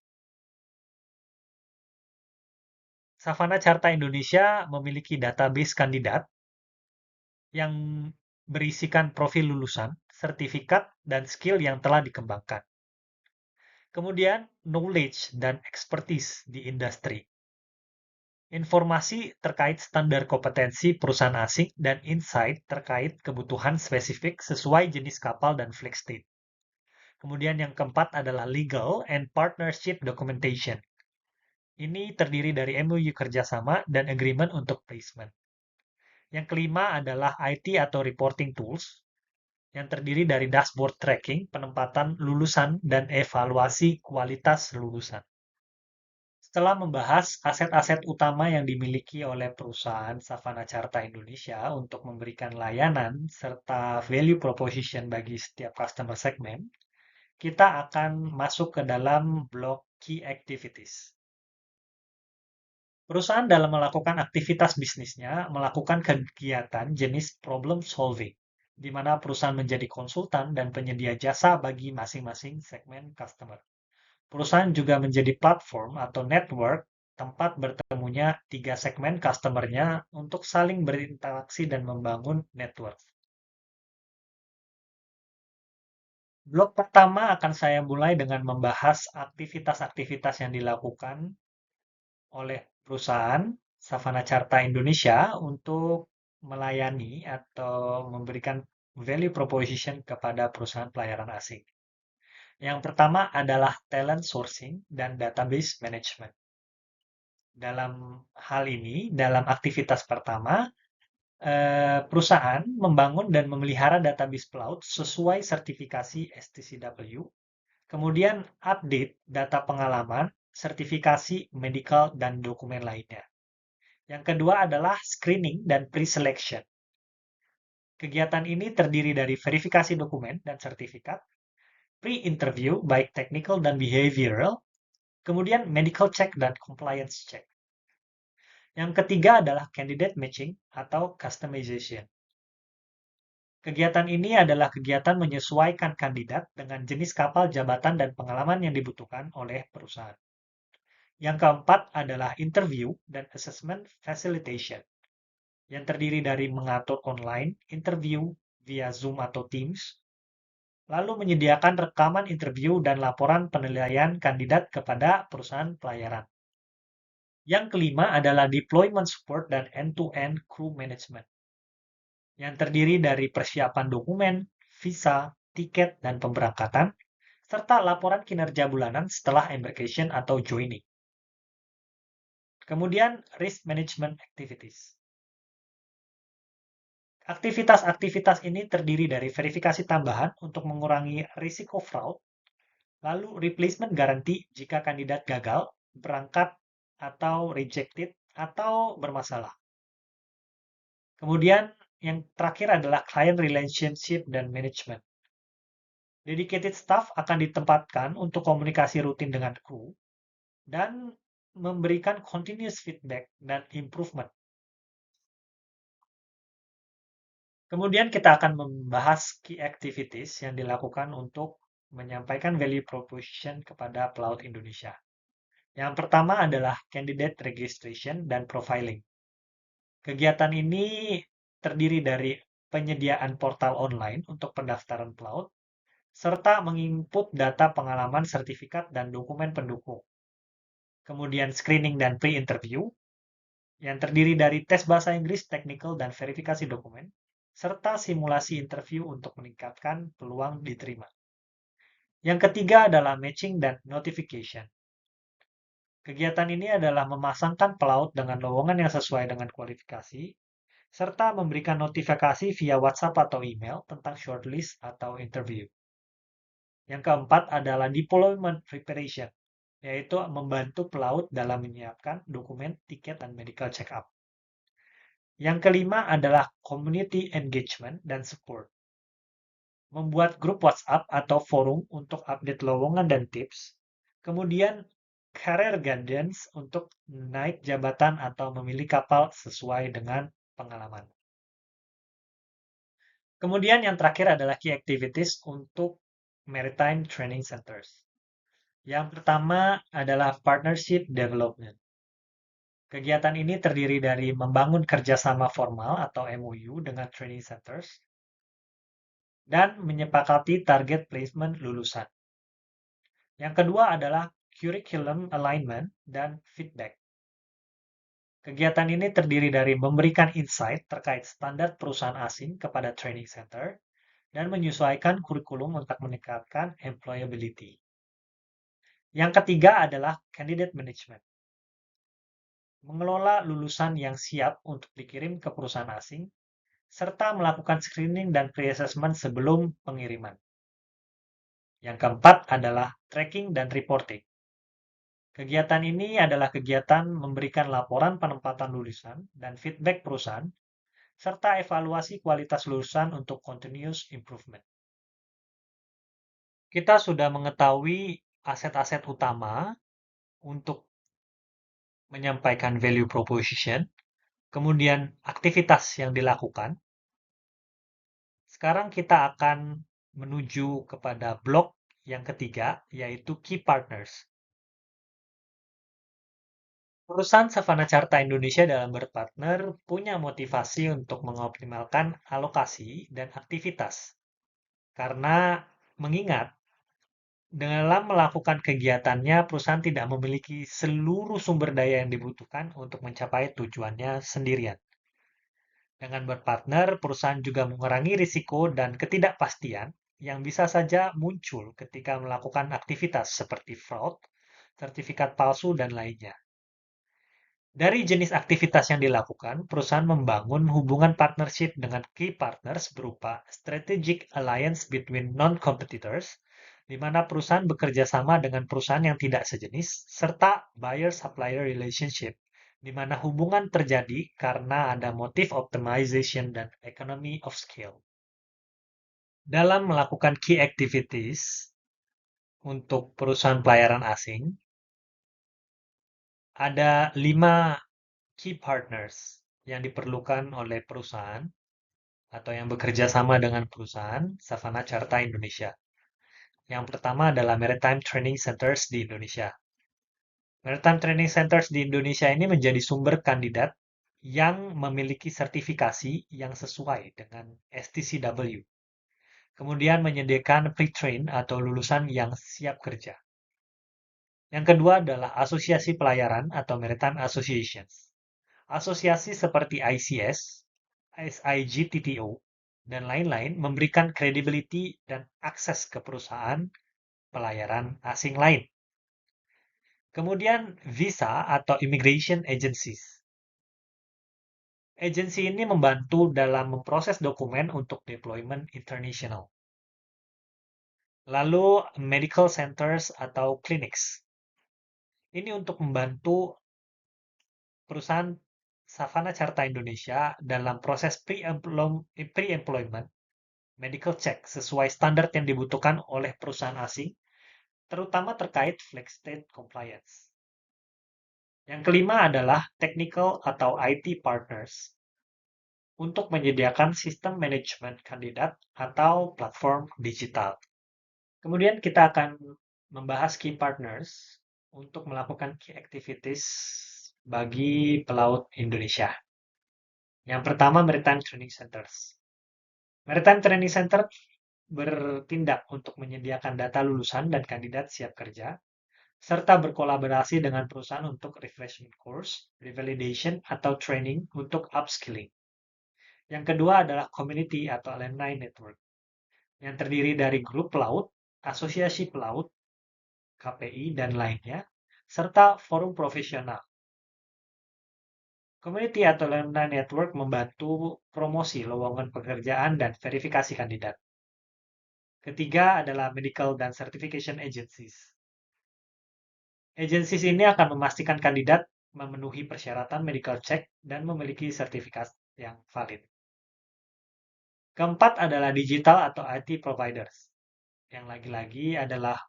Savana Carta Indonesia memiliki database kandidat yang berisikan profil lulusan, sertifikat, dan skill yang telah dikembangkan. Kemudian, knowledge dan expertise di industri. Informasi terkait standar kompetensi perusahaan asing dan insight terkait kebutuhan spesifik sesuai jenis kapal dan flag state. Kemudian yang keempat adalah legal and partnership documentation. Ini terdiri dari MOU kerjasama dan agreement untuk placement. Yang kelima adalah IT atau reporting tools, yang terdiri dari dashboard tracking, penempatan lulusan, dan evaluasi kualitas lulusan. Setelah membahas aset-aset utama yang dimiliki oleh perusahaan Savana Carta Indonesia untuk memberikan layanan serta value proposition bagi setiap customer segment, kita akan masuk ke dalam blok key activities. Perusahaan dalam melakukan aktivitas bisnisnya melakukan kegiatan jenis problem solving, di mana perusahaan menjadi konsultan dan penyedia jasa bagi masing-masing segmen customer. Perusahaan juga menjadi platform atau network tempat bertemunya 3 segmen customer-nya untuk saling berinteraksi dan membangun network. Blok pertama akan saya mulai dengan membahas aktivitas-aktivitas yang dilakukan oleh perusahaan Savana Carta Indonesia untuk melayani atau memberikan value proposition kepada perusahaan pelayaran asing. Yang pertama adalah talent sourcing dan database management. Dalam hal ini, dalam aktivitas pertama, perusahaan membangun dan memelihara database pelaut sesuai sertifikasi STCW, kemudian update data pengalaman sertifikasi medical, dan dokumen lainnya. Yang kedua adalah screening dan pre-selection. Kegiatan ini terdiri dari verifikasi dokumen dan sertifikat, pre-interview baik technical dan behavioral, kemudian medical check dan compliance check. Yang ketiga adalah candidate matching atau customization. Kegiatan ini adalah kegiatan menyesuaikan kandidat dengan jenis kapal, jabatan, dan pengalaman yang dibutuhkan oleh perusahaan. Yang keempat adalah interview dan assessment facilitation, yang terdiri dari mengatur online interview via Zoom atau Teams, lalu menyediakan rekaman interview dan laporan penilaian kandidat kepada perusahaan pelayaran. Yang kelima adalah deployment support dan end-to-end crew management, yang terdiri dari persiapan dokumen, visa, tiket, dan pemberangkatan, serta laporan kinerja bulanan setelah embarkation atau joining. Kemudian, risk management activities. Aktivitas-aktivitas ini terdiri dari verifikasi tambahan untuk mengurangi risiko fraud, lalu replacement guarantee jika kandidat gagal, berangkat, atau rejected, atau bermasalah. Kemudian, yang terakhir adalah client relationship dan management. Dedicated staff akan ditempatkan untuk komunikasi rutin dengan kru dan memberikan continuous feedback dan improvement. Kemudian kita akan membahas key activities yang dilakukan untuk menyampaikan value proposition kepada pelaut Indonesia. Yang pertama adalah candidate registration dan profiling. Kegiatan ini terdiri dari penyediaan portal online untuk pendaftaran pelaut, serta menginput data pengalaman, sertifikat, dan dokumen pendukung. Kemudian screening dan pre-interview, yang terdiri dari tes bahasa Inggris, technical, dan verifikasi dokumen, serta simulasi interview untuk meningkatkan peluang diterima. Yang ketiga adalah matching dan notification. Kegiatan ini adalah memasangkan pelaut dengan lowongan yang sesuai dengan kualifikasi, serta memberikan notifikasi via WhatsApp atau email tentang shortlist atau interview. Yang keempat adalah deployment preparation, yaitu membantu pelaut dalam menyiapkan dokumen, tiket, dan medical check-up. Yang kelima adalah community engagement dan support. Membuat grup WhatsApp atau forum untuk update lowongan dan tips. Kemudian career guidance untuk naik jabatan atau memilih kapal sesuai dengan pengalaman. Kemudian yang terakhir adalah key activities untuk maritime training centers. Yang pertama adalah partnership development. Kegiatan ini terdiri dari membangun kerjasama formal atau MOU dengan training centers dan menyepakati target placement lulusan. Yang kedua adalah curriculum alignment dan feedback. Kegiatan ini terdiri dari memberikan insight terkait standar perusahaan asing kepada training center dan menyesuaikan kurikulum untuk meningkatkan employability. Yang ketiga adalah candidate management. Mengelola lulusan yang siap untuk dikirim ke perusahaan asing, serta melakukan screening dan pre-assessment sebelum pengiriman. Yang keempat adalah tracking dan reporting. Kegiatan ini adalah kegiatan memberikan laporan penempatan lulusan dan feedback perusahaan, serta evaluasi kualitas lulusan untuk continuous improvement. Kita sudah mengetahui aset-aset utama untuk menyampaikan value proposition, kemudian aktivitas yang dilakukan. Sekarang kita akan menuju kepada blok yang ketiga, yaitu key partners. Perusahaan Savana Carta Indonesia dalam berpartner punya motivasi untuk mengoptimalkan alokasi dan aktivitas. Karena mengingat, dalam melakukan kegiatannya, perusahaan tidak memiliki seluruh sumber daya yang dibutuhkan untuk mencapai tujuannya sendirian. Dengan berpartner, perusahaan juga mengurangi risiko dan ketidakpastian yang bisa saja muncul ketika melakukan aktivitas seperti fraud, sertifikat palsu, dan lainnya. Dari jenis aktivitas yang dilakukan, perusahaan membangun hubungan partnership dengan key partners berupa strategic alliance between non-competitors di mana perusahaan bekerja sama dengan perusahaan yang tidak sejenis, serta buyer-supplier relationship, di mana hubungan terjadi karena ada motif optimization dan economy of scale. Dalam melakukan key activities untuk perusahaan pelayaran asing, ada 5 key partners yang diperlukan oleh perusahaan atau yang bekerja sama dengan perusahaan Savana Carta Indonesia. Yang pertama adalah Maritime Training Centers di Indonesia. Maritime Training Centers di Indonesia ini menjadi sumber kandidat yang memiliki sertifikasi yang sesuai dengan STCW. Kemudian menyediakan pre-train atau lulusan yang siap kerja. Yang kedua adalah Asosiasi Pelayaran atau Maritime Associations. Asosiasi seperti ICS, SIGTTO, dan lain-lain memberikan credibility dan akses ke perusahaan pelayaran asing lain. Kemudian visa atau immigration agencies. Agensi ini membantu dalam memproses dokumen untuk deployment international. Lalu medical centers atau clinics. Ini untuk membantu perusahaan Savana Carta Indonesia dalam proses pre-employment medical check sesuai standar yang dibutuhkan oleh perusahaan asing, terutama terkait flag state compliance. Yang kelima adalah technical atau IT partners untuk menyediakan sistem manajemen kandidat atau platform digital. Kemudian kita akan membahas key partners untuk melakukan key activities bagi pelaut Indonesia. Yang pertama, Maritime Training Centers. Maritime Training Center bertindak untuk menyediakan data lulusan dan kandidat siap kerja, serta berkolaborasi dengan perusahaan untuk refreshment course, revalidation, atau training untuk upskilling. Yang kedua adalah community atau alumni network, yang terdiri dari grup pelaut, asosiasi pelaut, KPI, dan lainnya, serta forum profesional. Community atau alumni network membantu promosi lowongan pekerjaan dan verifikasi kandidat. Ketiga adalah medical dan certification agencies. Agencies ini akan memastikan kandidat memenuhi persyaratan medical check dan memiliki sertifikat yang valid. Keempat adalah digital atau IT providers, yang lagi-lagi adalah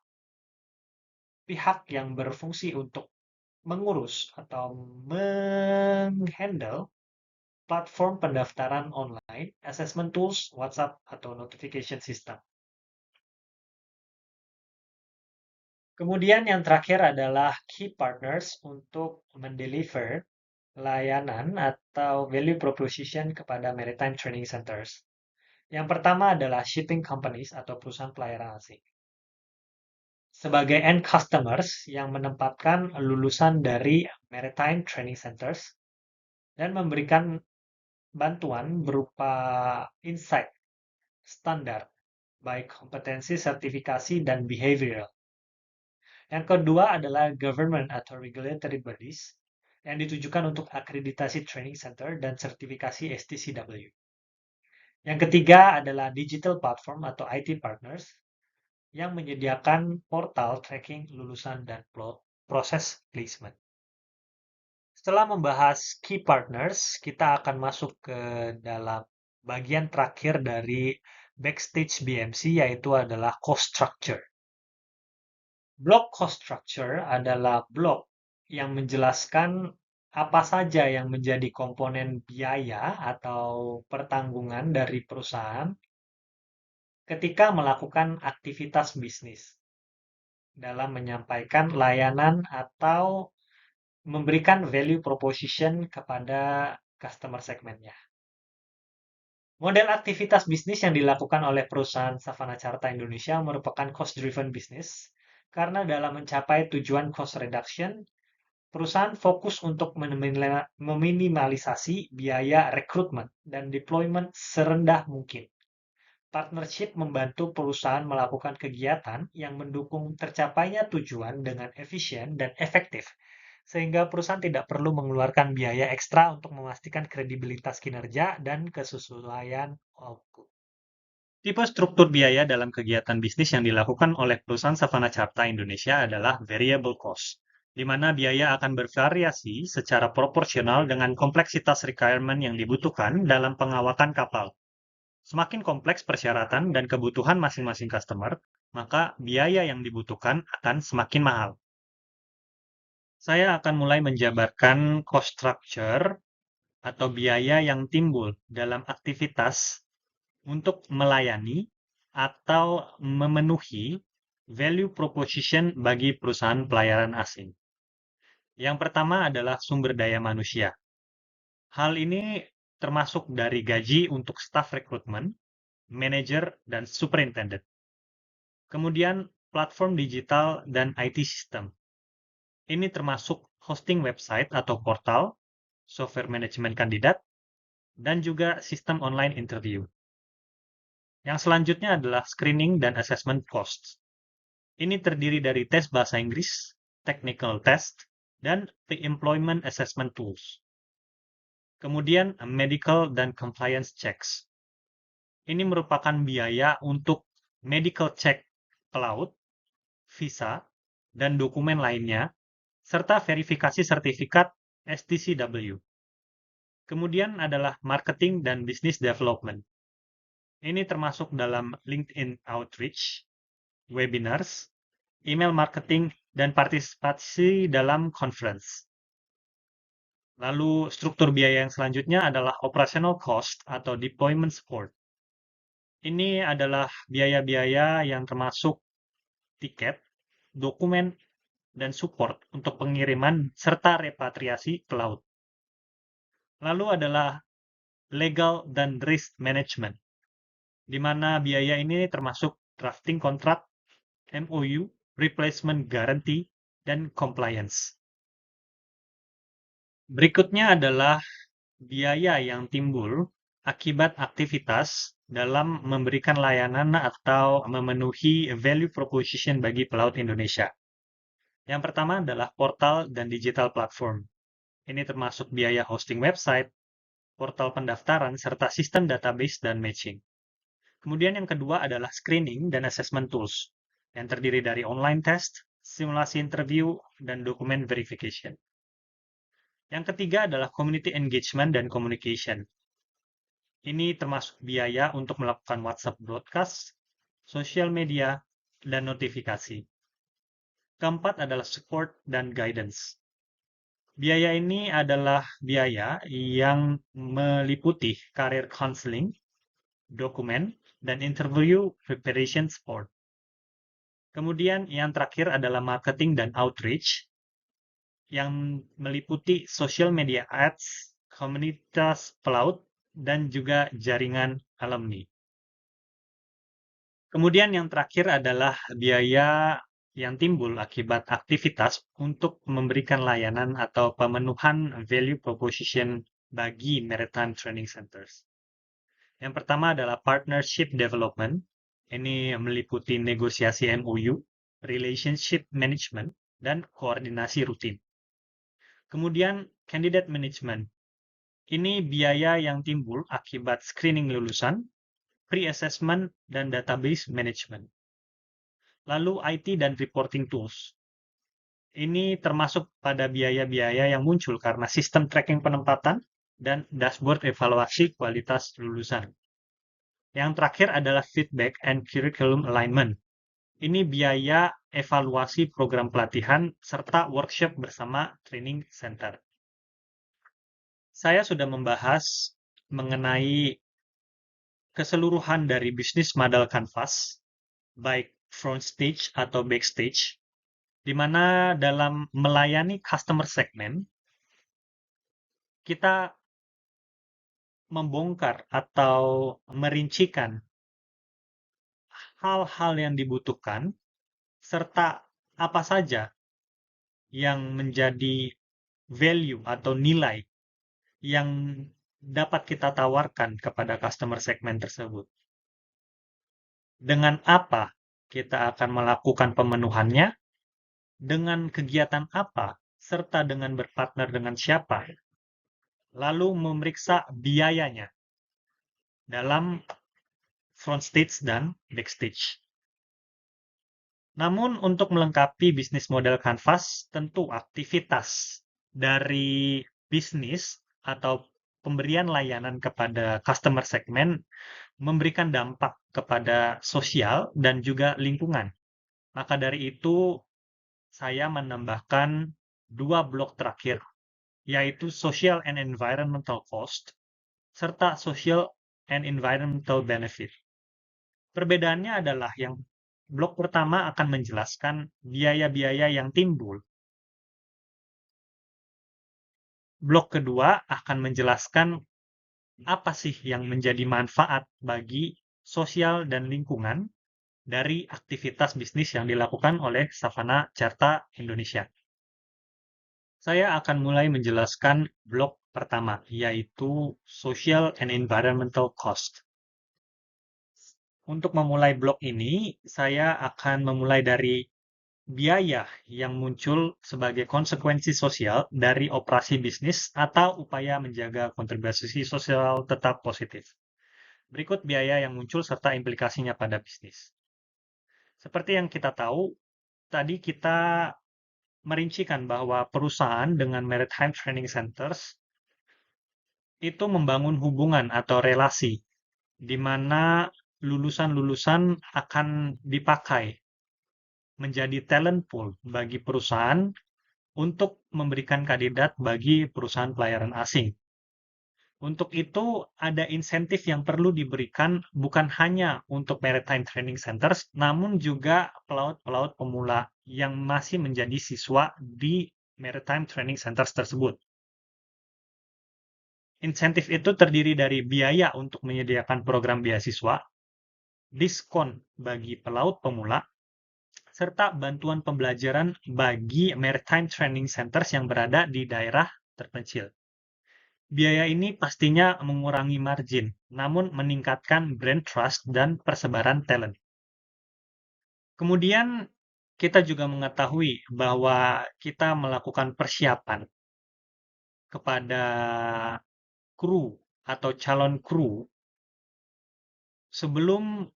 pihak yang berfungsi untuk mengurus atau menghandle platform pendaftaran online, assessment tools, WhatsApp, atau notification system. Kemudian yang terakhir adalah key partners untuk mendeliver layanan atau value proposition kepada maritime training centers. Yang pertama adalah shipping companies atau perusahaan pelayaran asing. Sebagai end customers yang menempatkan lulusan dari maritime training centers dan memberikan bantuan berupa insight, standar, baik kompetensi, sertifikasi, dan behavioral. Yang kedua adalah government atau regulatory bodies yang ditujukan untuk akreditasi training center dan sertifikasi STCW. Yang ketiga adalah digital platform atau IT partners yang menyediakan portal tracking lulusan dan proses placement. Setelah membahas key partners, kita akan masuk ke dalam bagian terakhir dari backstage BMC, yaitu adalah cost structure. Blok cost structure adalah blok yang menjelaskan apa saja yang menjadi komponen biaya atau pertanggungan dari perusahaan ketika melakukan aktivitas bisnis dalam menyampaikan layanan atau memberikan value proposition kepada customer segmennya. Model aktivitas bisnis yang dilakukan oleh perusahaan Savana Carta Indonesia merupakan cost-driven business karena dalam mencapai tujuan cost reduction, perusahaan fokus untuk meminimalisasi biaya rekrutmen dan deployment serendah mungkin. Partnership membantu perusahaan melakukan kegiatan yang mendukung tercapainya tujuan dengan efisien dan efektif, sehingga perusahaan tidak perlu mengeluarkan biaya ekstra untuk memastikan kredibilitas kinerja dan kesesuaian output. Tipe struktur biaya dalam kegiatan bisnis yang dilakukan oleh perusahaan Savana Carta Indonesia adalah variable cost, di mana biaya akan bervariasi secara proporsional dengan kompleksitas requirement yang dibutuhkan dalam pengawakan kapal. Semakin kompleks persyaratan dan kebutuhan masing-masing customer, maka biaya yang dibutuhkan akan semakin mahal. Saya akan mulai menjabarkan cost structure atau biaya yang timbul dalam aktivitas untuk melayani atau memenuhi value proposition bagi perusahaan pelayaran asing. Yang pertama adalah sumber daya manusia. Hal ini termasuk dari gaji untuk staff rekrutmen, manager, dan superintendent. Kemudian platform digital dan IT system. Ini termasuk hosting website atau portal, software manajemen kandidat, dan juga sistem online interview. Yang selanjutnya adalah screening dan assessment costs. Ini terdiri dari tes bahasa Inggris, technical test, dan pre-employment assessment tools. Kemudian medical dan compliance checks. Ini merupakan biaya untuk medical check pelaut, visa, dan dokumen lainnya, serta verifikasi sertifikat STCW. Kemudian adalah marketing dan business development. Ini termasuk dalam LinkedIn outreach, webinars, email marketing, dan partisipasi dalam conference. Lalu struktur biaya yang selanjutnya adalah operational cost atau deployment support. Ini adalah biaya-biaya yang termasuk tiket, dokumen, dan support untuk pengiriman serta repatriasi ke laut. Lalu adalah legal dan risk management, di mana biaya ini termasuk drafting kontrak, MOU, replacement guarantee, dan compliance. Berikutnya adalah biaya yang timbul akibat aktivitas dalam memberikan layanan atau memenuhi value proposition bagi pelaut Indonesia. Yang pertama adalah portal dan digital platform. Ini termasuk biaya hosting website, portal pendaftaran, serta sistem database dan matching. Kemudian yang kedua adalah screening dan assessment tools, yang terdiri dari online test, simulasi interview, dan dokumen verification. Yang ketiga adalah community engagement dan communication. Ini termasuk biaya untuk melakukan WhatsApp broadcast, sosial media, dan notifikasi. Keempat adalah support dan guidance. Biaya ini adalah biaya yang meliputi career counseling, dokumen, dan interview preparation support. Kemudian yang terakhir adalah marketing dan outreach, yang meliputi social media ads, komunitas pelaut, dan juga jaringan alumni. Kemudian yang terakhir adalah biaya yang timbul akibat aktivitas untuk memberikan layanan atau pemenuhan value proposition bagi maritime training centers. Yang pertama adalah partnership development. Ini meliputi negosiasi MOU, relationship management, dan koordinasi rutin. Kemudian candidate management. Ini biaya yang timbul akibat screening lulusan, pre-assessment, dan database management. Lalu IT dan reporting tools. Ini termasuk pada biaya-biaya yang muncul karena sistem tracking penempatan dan dashboard evaluasi kualitas lulusan. Yang terakhir adalah feedback and curriculum alignment. Ini biaya evaluasi program pelatihan serta workshop bersama training center. Saya sudah membahas mengenai keseluruhan dari bisnis model Canvas, baik front stage atau backstage, di mana dalam melayani customer segment, kita membongkar atau merincikan hal-hal yang dibutuhkan, serta apa saja yang menjadi value atau nilai yang dapat kita tawarkan kepada customer segment tersebut. Dengan apa kita akan melakukan pemenuhannya, dengan kegiatan apa, serta dengan berpartner dengan siapa, lalu memeriksa biayanya dalam front stage dan backstage. Namun untuk melengkapi bisnis model Canvas, tentu aktivitas dari bisnis atau pemberian layanan kepada customer segment memberikan dampak kepada sosial dan juga lingkungan. Maka dari itu, saya menambahkan dua blok terakhir, yaitu social and environmental cost, serta social and environmental benefit. Perbedaannya adalah yang blok pertama akan menjelaskan biaya-biaya yang timbul. Blok kedua akan menjelaskan apa sih yang menjadi manfaat bagi sosial dan lingkungan dari aktivitas bisnis yang dilakukan oleh Savana Carta Indonesia. Saya akan mulai menjelaskan blok pertama, yaitu Social and Environmental Cost. Untuk memulai blok ini, saya akan memulai dari biaya yang muncul sebagai konsekuensi sosial dari operasi bisnis atau upaya menjaga kontribusi sosial tetap positif. Berikut biaya yang muncul serta implikasinya pada bisnis. Seperti yang kita tahu, tadi kita merincikan bahwa perusahaan dengan Maritime Training Centers itu membangun hubungan atau relasi di mana lulusan-lulusan akan dipakai menjadi talent pool bagi perusahaan untuk memberikan kandidat bagi perusahaan pelayaran asing. Untuk itu, ada insentif yang perlu diberikan bukan hanya untuk Maritime Training Centers, namun juga pelaut-pelaut pemula yang masih menjadi siswa di Maritime Training Centers tersebut. Insentif itu terdiri dari biaya untuk menyediakan program beasiswa, diskon bagi pelaut pemula, serta bantuan pembelajaran bagi Maritime Training Centers yang berada di daerah terpencil. Biaya ini pastinya mengurangi margin, namun meningkatkan brand trust dan persebaran talent. Kemudian, kita juga mengetahui bahwa kita melakukan persiapan kepada kru atau calon kru sebelum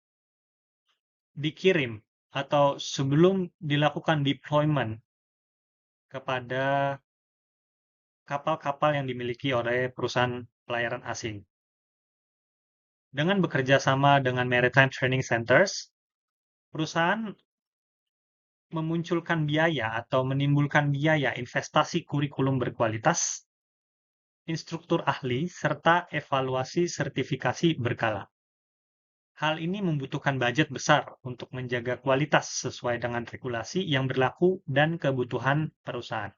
dikirim atau sebelum dilakukan deployment kepada kapal-kapal yang dimiliki oleh perusahaan pelayaran asing. Dengan bekerja sama dengan Maritime Training Centers, perusahaan memunculkan biaya atau menimbulkan biaya investasi kurikulum berkualitas, instruktur ahli, serta evaluasi sertifikasi berkala. Hal ini membutuhkan budget besar untuk menjaga kualitas sesuai dengan regulasi yang berlaku dan kebutuhan perusahaan.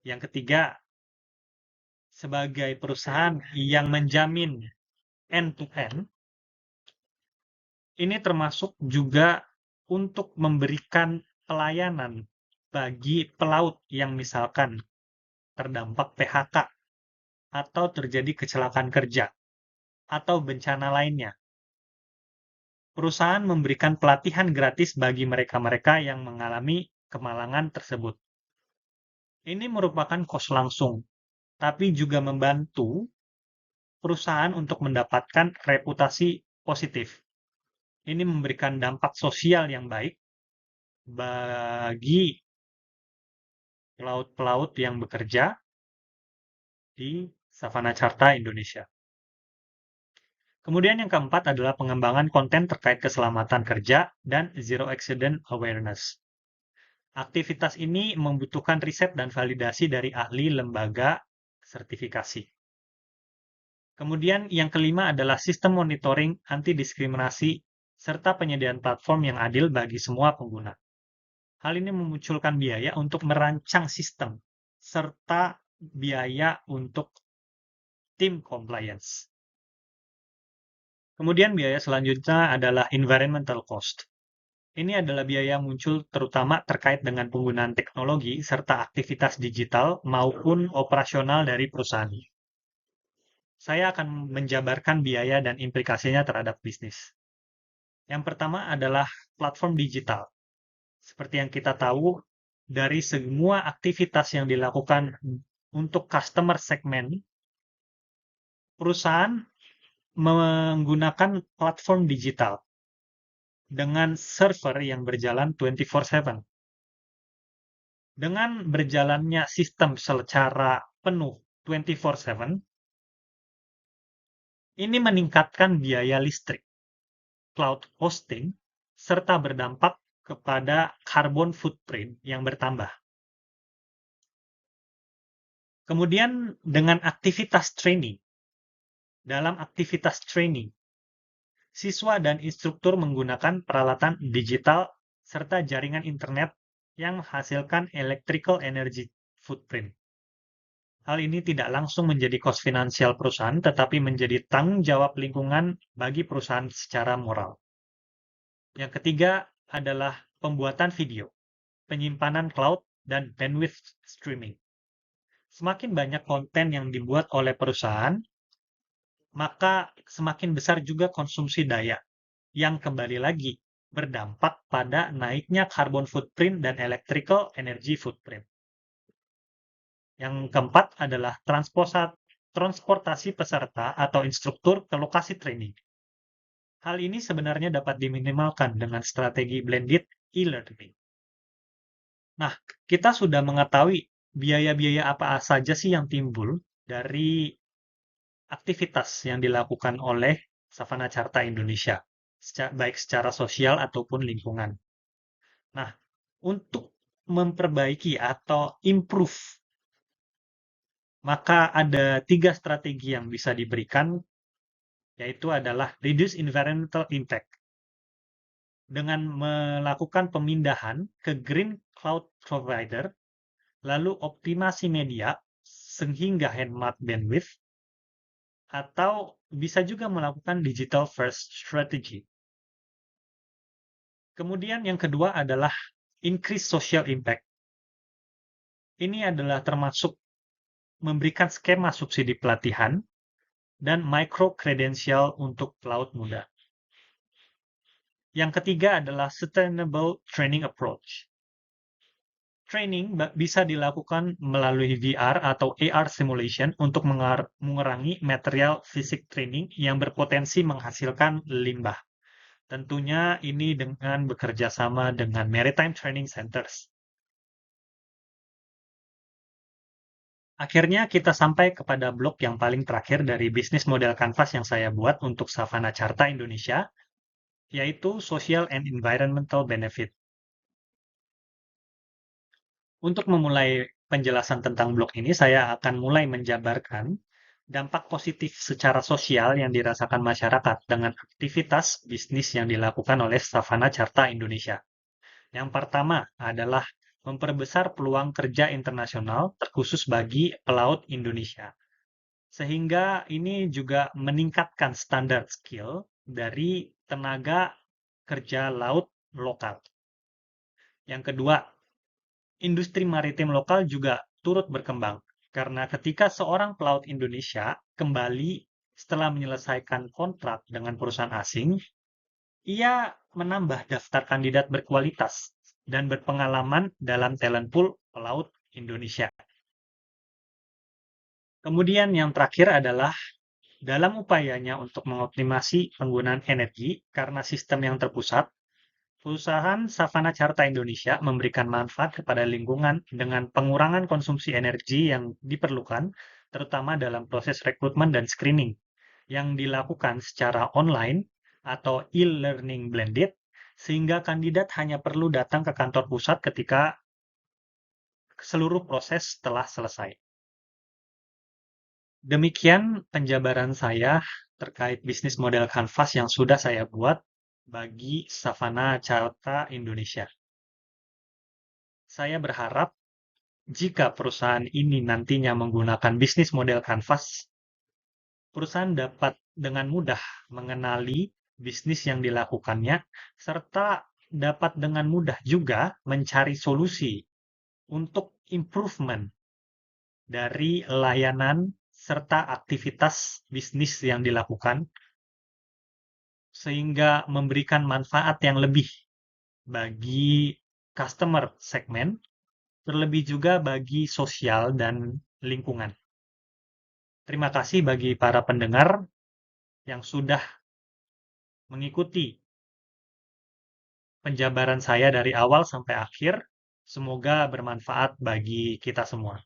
Yang ketiga, sebagai perusahaan yang menjamin end-to-end, ini termasuk juga untuk memberikan pelayanan bagi pelaut yang misalkan terdampak PHK atau terjadi kecelakaan kerja atau bencana lainnya. Perusahaan memberikan pelatihan gratis bagi mereka-mereka yang mengalami kemalangan tersebut. Ini merupakan kos langsung, tapi juga membantu perusahaan untuk mendapatkan reputasi positif. Ini memberikan dampak sosial yang baik bagi pelaut-pelaut yang bekerja di Savana Carta Indonesia. Kemudian yang keempat adalah pengembangan konten terkait keselamatan kerja dan zero accident awareness. Aktivitas ini membutuhkan riset dan validasi dari ahli lembaga sertifikasi. Kemudian yang kelima adalah sistem monitoring anti-diskriminasi serta penyediaan platform yang adil bagi semua pengguna. Hal ini memunculkan biaya untuk merancang sistem serta biaya untuk tim compliance. Kemudian biaya selanjutnya adalah environmental cost. Ini adalah biaya yang muncul terutama terkait dengan penggunaan teknologi serta aktivitas digital maupun operasional dari perusahaan. Saya akan menjabarkan biaya dan implikasinya terhadap bisnis. Yang pertama adalah platform digital. Seperti yang kita tahu, dari semua aktivitas yang dilakukan untuk customer segment, perusahaan menggunakan platform digital dengan server yang berjalan 24/7. Dengan berjalannya sistem secara penuh 24/7, ini meningkatkan biaya listrik, cloud hosting, serta berdampak kepada carbon footprint yang bertambah. Kemudian dengan aktivitas training. Dalam aktivitas training, siswa dan instruktur menggunakan peralatan digital serta jaringan internet yang menghasilkan electrical energy footprint. Hal ini tidak langsung menjadi kos finansial perusahaan, tetapi menjadi tanggung jawab lingkungan bagi perusahaan secara moral. Yang ketiga adalah pembuatan video, penyimpanan cloud, dan bandwidth streaming. Semakin banyak konten yang dibuat oleh perusahaan, maka semakin besar juga konsumsi daya, yang kembali lagi berdampak pada naiknya carbon footprint dan electrical energy footprint. Yang keempat adalah transportasi peserta atau instruktur ke lokasi training. Hal ini sebenarnya dapat diminimalkan dengan strategi blended e-learning. Nah, kita sudah mengetahui biaya-biaya apa saja sih yang timbul dari aktivitas yang dilakukan oleh Savana Carta Indonesia, baik secara sosial ataupun lingkungan. Nah, untuk memperbaiki atau improve, maka ada 3 strategi yang bisa diberikan, yaitu adalah reduce environmental impact, dengan melakukan pemindahan ke green cloud provider, lalu optimasi media sehingga hemat bandwidth, atau bisa juga melakukan digital first strategy. Kemudian yang kedua adalah increase social impact. Ini adalah termasuk memberikan skema subsidi pelatihan dan micro-credential untuk pelaut muda. Yang ketiga adalah sustainable training approach. Training bisa dilakukan melalui VR atau AR simulation untuk mengurangi material fisik training yang berpotensi menghasilkan limbah. Tentunya ini dengan bekerja sama dengan Maritime Training Centers. Akhirnya kita sampai kepada blok yang paling terakhir dari bisnis model Canvas yang saya buat untuk Savana Carta Indonesia, yaitu Social and Environmental Benefit. Untuk memulai penjelasan tentang blok ini, saya akan mulai menjabarkan dampak positif secara sosial yang dirasakan masyarakat dengan aktivitas bisnis yang dilakukan oleh Savana Carta Indonesia. Yang pertama adalah memperbesar peluang kerja internasional terkhusus bagi pelaut Indonesia. Sehingga ini juga meningkatkan standar skill dari tenaga kerja laut lokal. Yang kedua, industri maritim lokal juga turut berkembang, karena ketika seorang pelaut Indonesia kembali setelah menyelesaikan kontrak dengan perusahaan asing, ia menambah daftar kandidat berkualitas dan berpengalaman dalam talent pool pelaut Indonesia. Kemudian yang terakhir adalah dalam upayanya untuk mengoptimasi penggunaan energi karena sistem yang terpusat, perusahaan Savana Carta Indonesia memberikan manfaat kepada lingkungan dengan pengurangan konsumsi energi yang diperlukan, terutama dalam proses rekrutmen dan screening, yang dilakukan secara online atau e-learning blended, sehingga kandidat hanya perlu datang ke kantor pusat ketika seluruh proses telah selesai. Demikian penjabaran saya terkait bisnis model Canvas yang sudah saya buat bagi Savana Carta Indonesia. Saya berharap jika perusahaan ini nantinya menggunakan bisnis model Canvas, perusahaan dapat dengan mudah mengenali bisnis yang dilakukannya, serta dapat dengan mudah juga mencari solusi untuk improvement dari layanan serta aktivitas bisnis yang dilakukan, sehingga memberikan manfaat yang lebih bagi customer segmen, terlebih juga bagi sosial dan lingkungan. Terima kasih bagi para pendengar yang sudah mengikuti penjabaran saya dari awal sampai akhir. Semoga bermanfaat bagi kita semua.